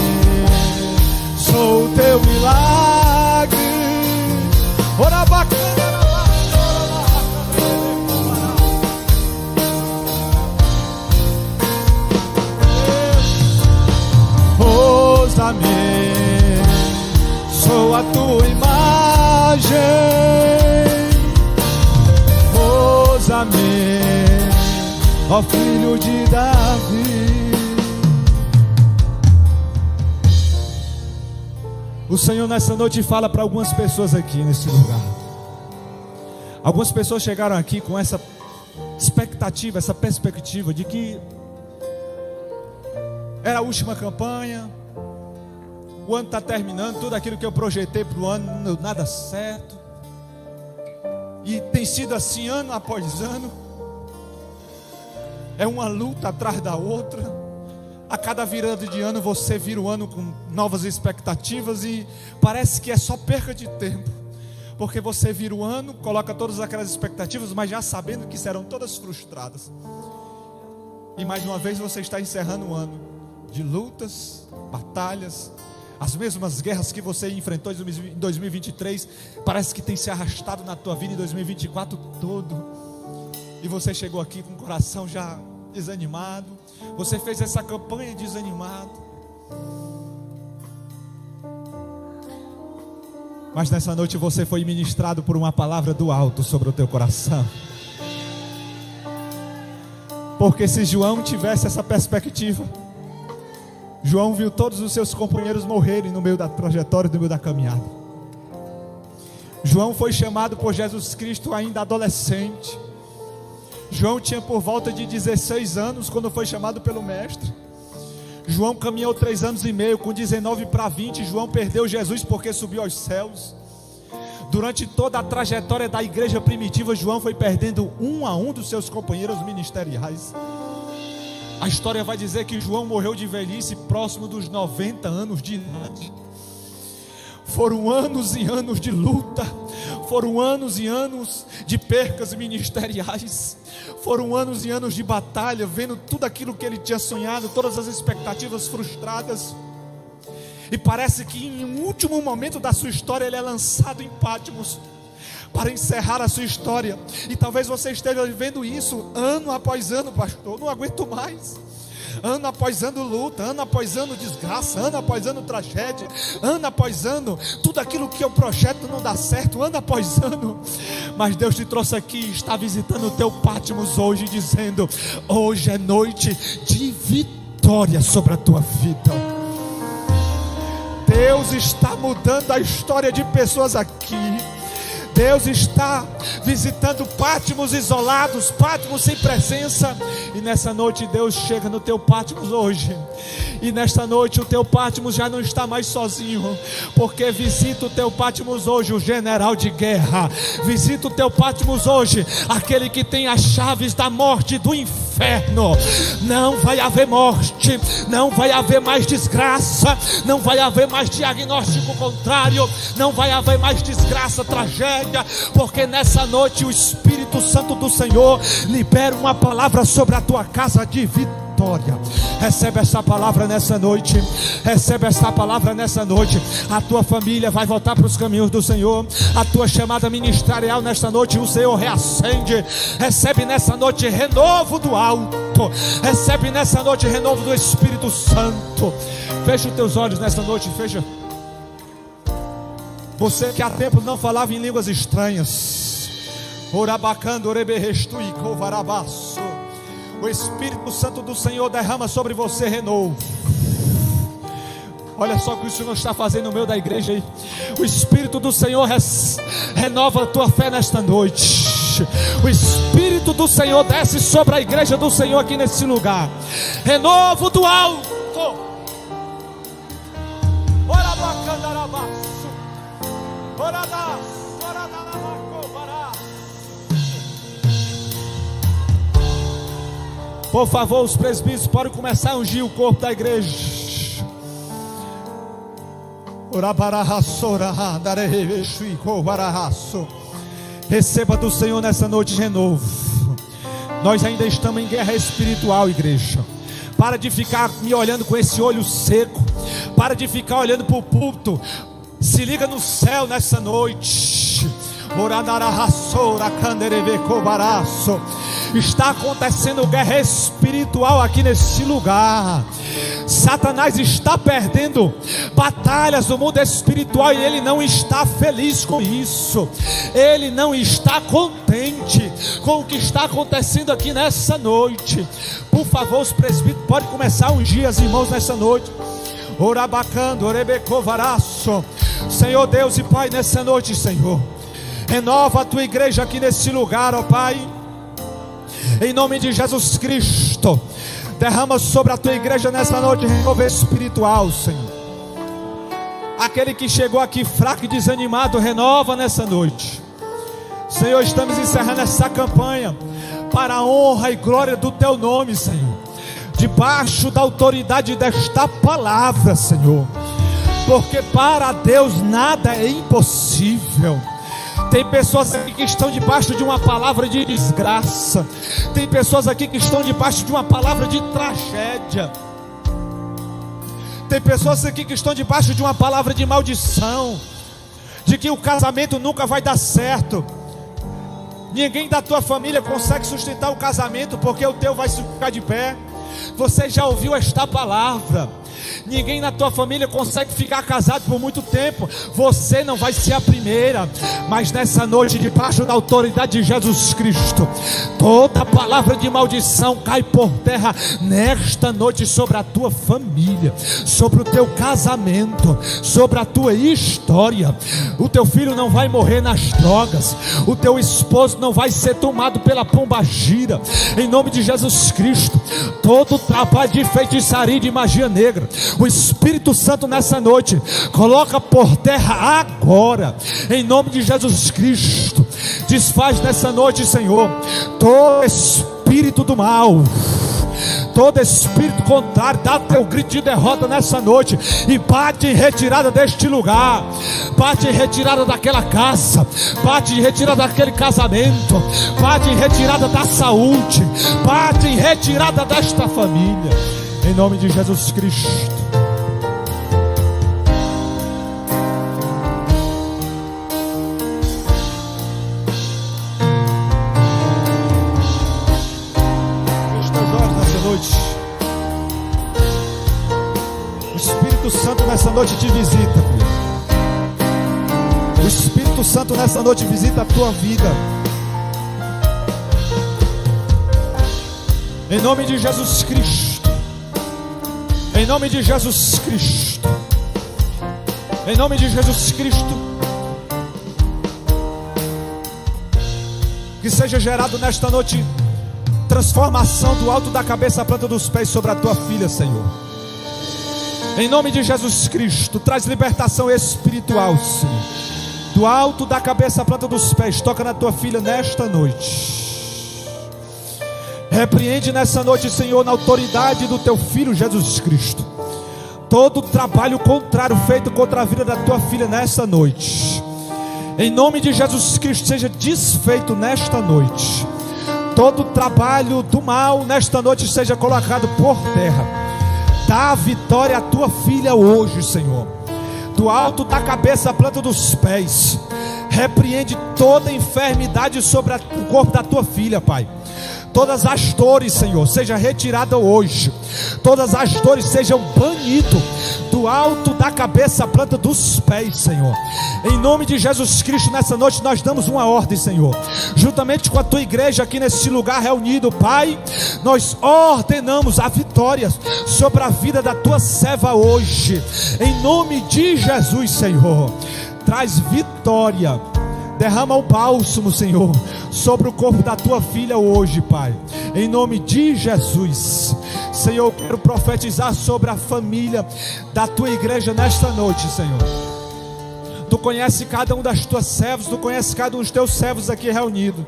sou teu milagre. Ora bacana, ousa-me, sou a tua imagem. Ousa-me, ó filho de Davi. O Senhor nessa noite fala para algumas pessoas aqui nesse lugar. Algumas pessoas chegaram aqui com essa expectativa, essa perspectiva de que Era a última campanha, o ano está terminando, tudo aquilo que eu projetei para o ano não deu nada certo, e tem sido assim ano após ano, é uma luta atrás da outra. A cada virada de ano você vira o ano com novas expectativas e parece que é só perca de tempo, porque você vira o ano, coloca todas aquelas expectativas, mas já sabendo que serão todas frustradas. E mais uma vez você está encerrando um ano de lutas, batalhas, as mesmas guerras que você enfrentou em 2023, parece que tem se arrastado na tua vida em 2024 todo. E você chegou aqui com o coração já desanimado. Você fez essa campanha desanimado. Mas nessa noite você foi ministrado por uma palavra do alto sobre o teu coração. Porque se João tivesse essa perspectiva, João viu todos os seus companheiros morrerem no meio da trajetória, no meio da caminhada. João foi chamado por Jesus Cristo ainda adolescente. João tinha por volta de 16 anos quando foi chamado pelo mestre. João caminhou 3 anos e meio, com 19 para 20, João perdeu Jesus porque subiu aos céus. Durante toda a trajetória da igreja primitiva, João foi perdendo um a um dos seus companheiros ministeriais. A história vai dizer que João morreu de velhice próximo dos 90 anos de idade. Foram anos e anos de luta, foram anos e anos de percas ministeriais, foram anos e anos de batalha, vendo tudo aquilo que ele tinha sonhado, todas as expectativas frustradas. E parece que em um último momento da sua história ele é lançado em Patmos para encerrar a sua história. E talvez você esteja vivendo isso ano após ano, pastor. Não aguento mais. Ano após ano luta, ano após ano desgraça, ano após ano tragédia, ano após ano tudo aquilo que eu projeto não dá certo, ano após ano. Mas Deus te trouxe aqui e está visitando o teu Patmos hoje, dizendo: hoje é noite de vitória sobre a tua vida. Deus está mudando a história de pessoas aqui. Deus está visitando Patmos isolados, Patmos sem presença. E nessa noite Deus chega no teu Patmos hoje. E nesta noite o teu Patmos já não está mais sozinho, porque visita o teu Patmos hoje o general de guerra. Visita o teu Patmos hoje aquele que tem as chaves da morte e do inferno. Não vai haver morte, não vai haver mais desgraça, não vai haver mais diagnóstico contrário, não vai haver mais desgraça, tragédia, porque nessa noite o Espírito Santo do Senhor libera uma palavra sobre a tua casa de vitória. Recebe essa palavra nessa noite. Recebe essa palavra nessa noite. A tua família vai voltar para os caminhos do Senhor. A tua chamada ministerial nesta noite o Senhor reacende. Recebe nessa noite renovo do alto. Recebe nessa noite renovo do Espírito Santo. Fecha os teus olhos nessa noite. Fecha. Você que há tempo não falava em línguas estranhas, orabacando, oreberrestui, covarabaço. O Espírito Santo do Senhor derrama sobre você renovo. Olha só o que o Senhor está fazendo no meio da igreja aí. O Espírito do Senhor renova a tua fé nesta noite. O Espírito do Senhor desce sobre a igreja do Senhor aqui nesse lugar. Renovo do alto. Por favor, os presbíteros podem começar a ungir o corpo da igreja. Receba do Senhor nessa noite de renovo. Nós ainda estamos em guerra espiritual, igreja. Para de ficar me olhando com esse olho seco. Para de ficar olhando para o púlpito. Se liga no céu nessa noite. Está acontecendo guerra espiritual aqui nesse lugar. Satanás está perdendo batalhas no mundo espiritual e ele não está feliz com isso. Ele não está contente com o que está acontecendo aqui nessa noite. Por favor, os presbíteros podem começar a ungir as irmãos nessa noite. Orabacando, orebecovaraço. Senhor Deus e Pai, nessa noite, Senhor, renova a tua igreja aqui nesse lugar, ó Pai. Em nome de Jesus Cristo, Derrama sobre a tua igreja nessa noite renovo espiritual, Senhor. Aquele que chegou aqui fraco e desanimado, renova nessa noite. Senhor, estamos encerrando essa campanha para a honra e glória do teu nome, Senhor, debaixo da autoridade desta palavra, Senhor, porque para Deus nada é impossível. Tem pessoas aqui que estão debaixo de uma palavra de desgraça, tem pessoas aqui que estão debaixo de uma palavra de tragédia, tem pessoas aqui que estão debaixo de uma palavra de maldição, de que o casamento nunca vai dar certo. Ninguém da tua família consegue sustentar o casamento, porque o teu vai ficar de pé. Você já ouviu esta palavra? Ninguém na tua família consegue ficar casado por muito tempo. Você não vai ser a primeira. Mas nessa noite, debaixo da autoridade de Jesus Cristo, toda palavra de maldição cai por terra nesta noite sobre a tua família, sobre o teu casamento, sobre a tua história. O teu filho não vai morrer nas drogas, o teu esposo não vai ser tomado pela pombagira. Em nome de Jesus Cristo, todo trabalho de feitiçaria e de magia negra, o Espírito Santo nessa noite coloca por terra agora, em nome de Jesus Cristo. Desfaz nessa noite, Senhor, todo espírito do mal, todo espírito contrário. Dá teu grito de derrota nessa noite e bate em retirada deste lugar, bate em retirada daquela casa, bate em retirada daquele casamento, bate em retirada da saúde, bate em retirada desta família, em nome de Jesus Cristo. O Espírito Santo nessa noite te visita, filho. O Espírito Santo nessa noite visita a tua vida. Em nome de Jesus Cristo. Em nome de Jesus Cristo. Em nome de Jesus Cristo. Que seja gerado nesta noite transformação do alto da cabeça à planta dos pés sobre a tua filha, Senhor. Em nome de Jesus Cristo, traz libertação espiritual, Senhor. Do alto da cabeça à planta dos pés, toca na tua filha nesta noite. Repreende nessa noite, Senhor, na autoridade do teu filho Jesus Cristo, todo trabalho contrário feito contra a vida da tua filha nessa noite. Em nome de Jesus Cristo, seja desfeito nesta noite. Todo trabalho do mal nesta noite seja colocado por terra. Dá a vitória à tua filha hoje, Senhor. Do alto da cabeça à planta dos pés. Repreende toda enfermidade sobre o corpo da tua filha, Pai. Todas as dores, Senhor, seja retirada hoje. Todas as dores sejam banidas do alto da cabeça à planta dos pés, Senhor. Em nome de Jesus Cristo, nessa noite nós damos uma ordem, Senhor, juntamente com a tua igreja aqui nesse lugar reunido, Pai. Nós ordenamos a vitória sobre a vida da tua serva hoje. Em nome de Jesus, Senhor, traz vitória. Derrama o bálsamo, Senhor, sobre o corpo da tua filha hoje, Pai. Em nome de Jesus. Senhor, eu quero profetizar sobre a família da tua igreja nesta noite, Senhor. Tu conhece cada um das tuas servas, tu conhece cada um dos teus servos aqui reunidos.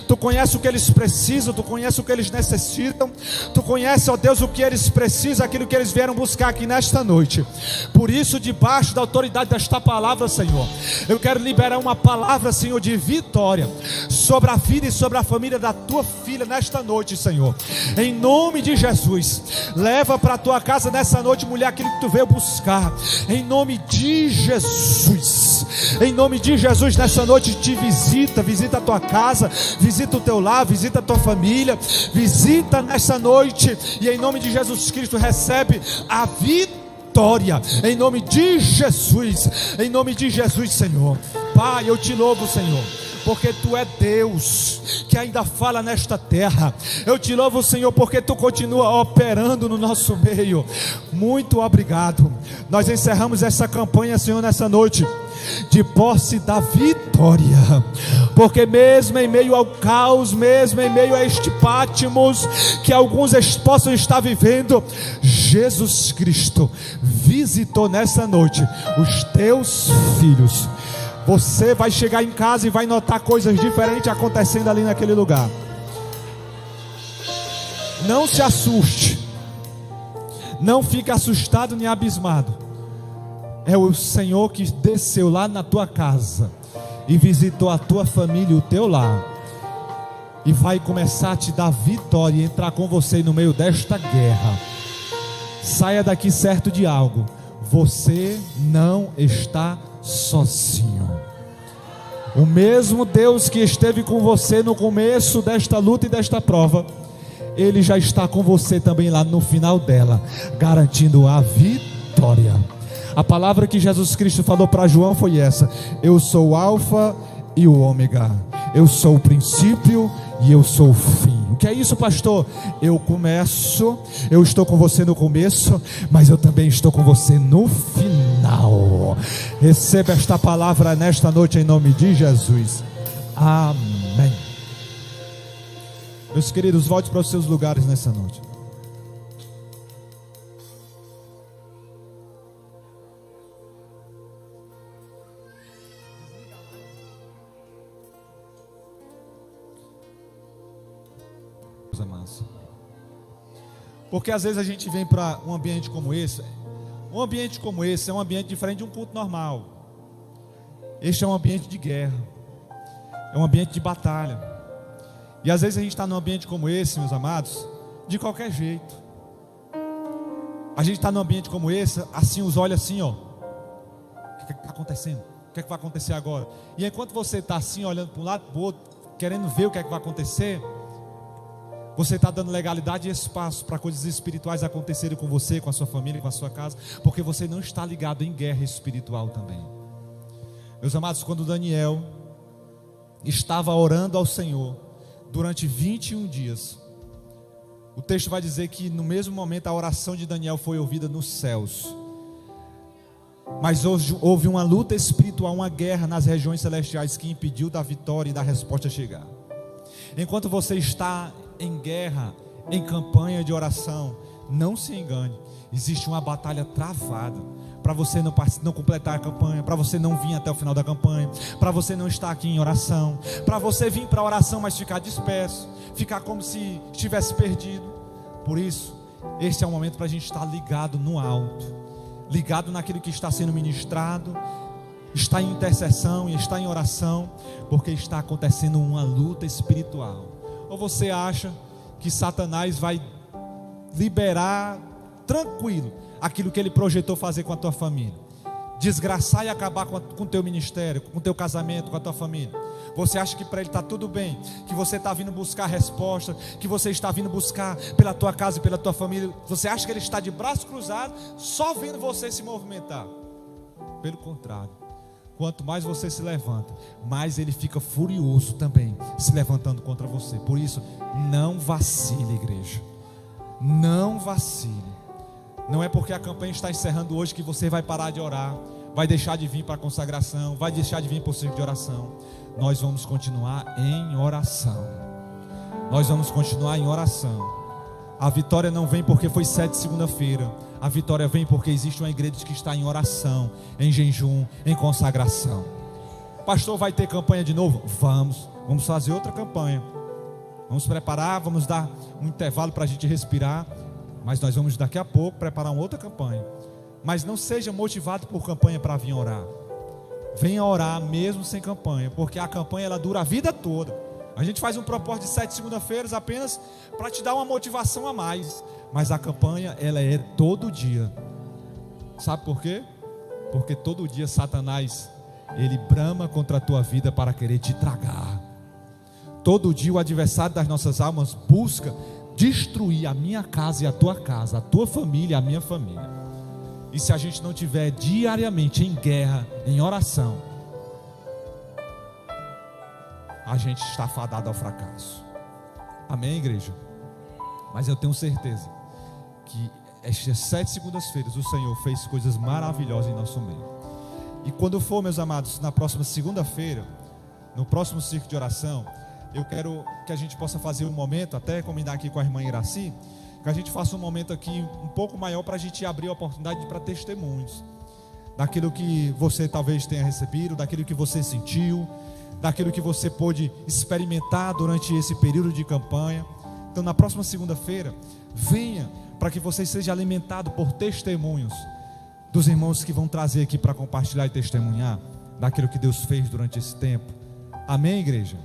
Tu conhece o que eles precisam, tu conhece o que eles necessitam. Tu conhece, ó Deus, o que eles precisam, aquilo que eles vieram buscar aqui nesta noite. Por isso, debaixo da autoridade desta palavra, Senhor, eu quero liberar uma palavra, Senhor, de vitória sobre a vida e sobre a família da tua filha nesta noite, Senhor. Em nome de Jesus, leva para a tua casa nessa noite, mulher, aquilo que tu veio buscar. Em nome de Jesus. Em nome de Jesus, nessa noite te visita a tua casa, visita o teu lar, visita a tua família, visita nessa noite, e em nome de Jesus Cristo recebe a vitória, em nome de Jesus, Senhor. Pai, eu te louvo, Senhor, porque tu é Deus que ainda fala nesta terra. Eu te louvo, Senhor, porque tu continua operando no nosso meio. Muito obrigado. Nós encerramos essa campanha, Senhor, nessa noite, de posse da vitória, porque mesmo em meio ao caos, mesmo em meio a este Patmos que alguns possam estar vivendo, Jesus Cristo visitou nessa noite os teus filhos. Você vai chegar em casa e vai notar coisas diferentes acontecendo ali naquele lugar. Não se assuste, não fique assustado nem abismado. É o Senhor que desceu lá na tua casa e visitou a tua família e o teu lar, e vai começar a te dar vitória e entrar com você no meio desta guerra. Saia daqui certo de algo: você não está sozinho. O mesmo Deus que esteve com você no começo desta luta e desta prova, Ele já está com você também lá no final dela, garantindo a vitória. A palavra que Jesus Cristo falou para João foi essa: eu sou o alfa e o ômega, eu sou o princípio e eu sou o fim. O que é isso, pastor? Eu estou com você no começo, mas eu também estou com você no final. Receba esta palavra nesta noite em nome de Jesus. Amém. Meus queridos, volte para os seus lugares nessa noite. Porque às vezes a gente vem para um ambiente como esse. Um ambiente como esse é um ambiente diferente de um culto normal. Este é um ambiente de guerra, é um ambiente de batalha. E às vezes a gente está num ambiente como esse, meus amados, de qualquer jeito. A gente está num ambiente como esse, assim, os olhos assim, ó. O que está acontecendo? O que é que vai acontecer agora? E enquanto você está assim, olhando para um lado e para o outro, querendo ver o que é que vai acontecer, você está dando legalidade e espaço para coisas espirituais acontecerem com você, com a sua família, com a sua casa, porque você não está ligado em guerra espiritual também. Meus amados, quando Daniel estava orando ao Senhor durante 21 dias, o texto vai dizer que no mesmo momento a oração de Daniel foi ouvida nos céus. Mas hoje houve uma luta espiritual, uma guerra nas regiões celestiais que impediu da vitória e da resposta chegar. Enquanto você está em guerra, em campanha de oração, não se engane, existe uma batalha travada para você não completar a campanha, para você não vir até o final da campanha, para você não estar aqui em oração, para você vir para a oração mas ficar disperso, ficar como se estivesse perdido. Por isso, este é o momento para a gente estar ligado no alto, ligado naquilo que está sendo ministrado, está em intercessão e está em oração, porque está acontecendo uma luta espiritual. Ou você acha que Satanás vai liberar tranquilo aquilo que ele projetou fazer com a tua família, desgraçar e acabar com o teu ministério, com o teu casamento, com a tua família? Você acha que para ele está tudo bem, que você está vindo buscar resposta, que você está vindo buscar pela tua casa e pela tua família? Você acha que ele está de braço cruzado, só vendo você se movimentar? Pelo contrário, quanto mais você se levanta, mais ele fica furioso também, se levantando contra você. Por isso, não vacile, igreja, não vacile. Não é porque a campanha está encerrando hoje que você vai parar de orar, vai deixar de vir para a consagração, vai deixar de vir para o círculo de oração. Nós vamos continuar em oração. Nós vamos continuar em oração. A vitória não vem porque foi 7 segunda-feira. A vitória vem porque existe uma igreja que está em oração, em jejum, em consagração. Pastor, vai ter campanha de novo? Vamos fazer outra campanha. Vamos preparar, vamos dar um intervalo para a gente respirar. Mas nós vamos daqui a pouco preparar uma outra campanha. Mas não seja motivado por campanha para vir orar. Venha orar mesmo sem campanha, porque a campanha ela dura a vida toda. A gente faz um propósito de 7 segunda-feiras apenas para te dar uma motivação a mais. Mas a campanha ela é todo dia. Sabe por quê? Porque todo dia Satanás ele brama contra a tua vida para querer te tragar. Todo dia o adversário das nossas almas busca destruir a minha casa e a tua família e a minha família. E se a gente não tiver diariamente em guerra, em oração, a gente está fadado ao fracasso. Amém, igreja? Mas eu tenho certeza que estas 7 segundas-feiras o Senhor fez coisas maravilhosas em nosso meio. E quando for, meus amados, na próxima segunda-feira, no próximo círculo de oração, eu quero que a gente possa fazer um momento, até combinar aqui com a irmã Iraci, que a gente faça um momento aqui um pouco maior para a gente abrir a oportunidade para testemunhos, daquilo que você talvez tenha recebido, daquilo que você sentiu, daquilo que você pôde experimentar durante esse período de campanha. Então, na próxima segunda-feira, venha para que você seja alimentado por testemunhos dos irmãos que vão trazer aqui para compartilhar e testemunhar daquilo que Deus fez durante esse tempo. Amém, igreja?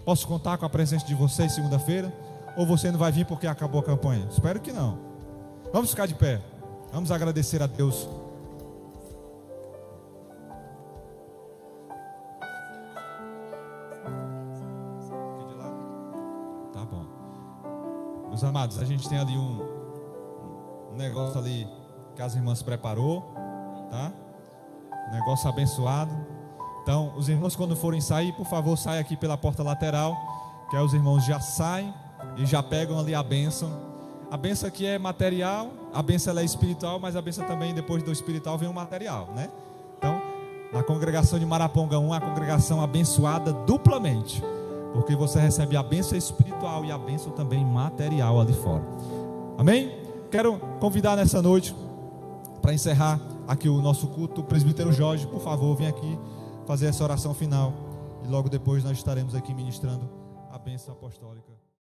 Posso contar com a presença de vocês segunda-feira? Ou você não vai vir porque acabou a campanha? Espero que não. Vamos ficar de pé. Vamos agradecer a Deus. Tá bom. Meus amados, a gente tem ali um negócio ali que as irmãs preparou, tá? Um negócio abençoado. Então, os irmãos, quando forem sair, por favor, saiam aqui pela porta lateral, que aí os irmãos já saem e já pegam ali a bênção. A bênção aqui é material, a bênção ela é espiritual, mas a bênção também, depois do espiritual, vem o material, né? Então, na congregação de Maraponga 1, a congregação abençoada duplamente, porque você recebe a bênção espiritual e a bênção também material ali fora. Amém? Quero convidar nessa noite, para encerrar aqui o nosso culto, o presbítero Jorge, por favor, vem aqui fazer essa oração final, e logo depois nós estaremos aqui ministrando a bênção apostólica.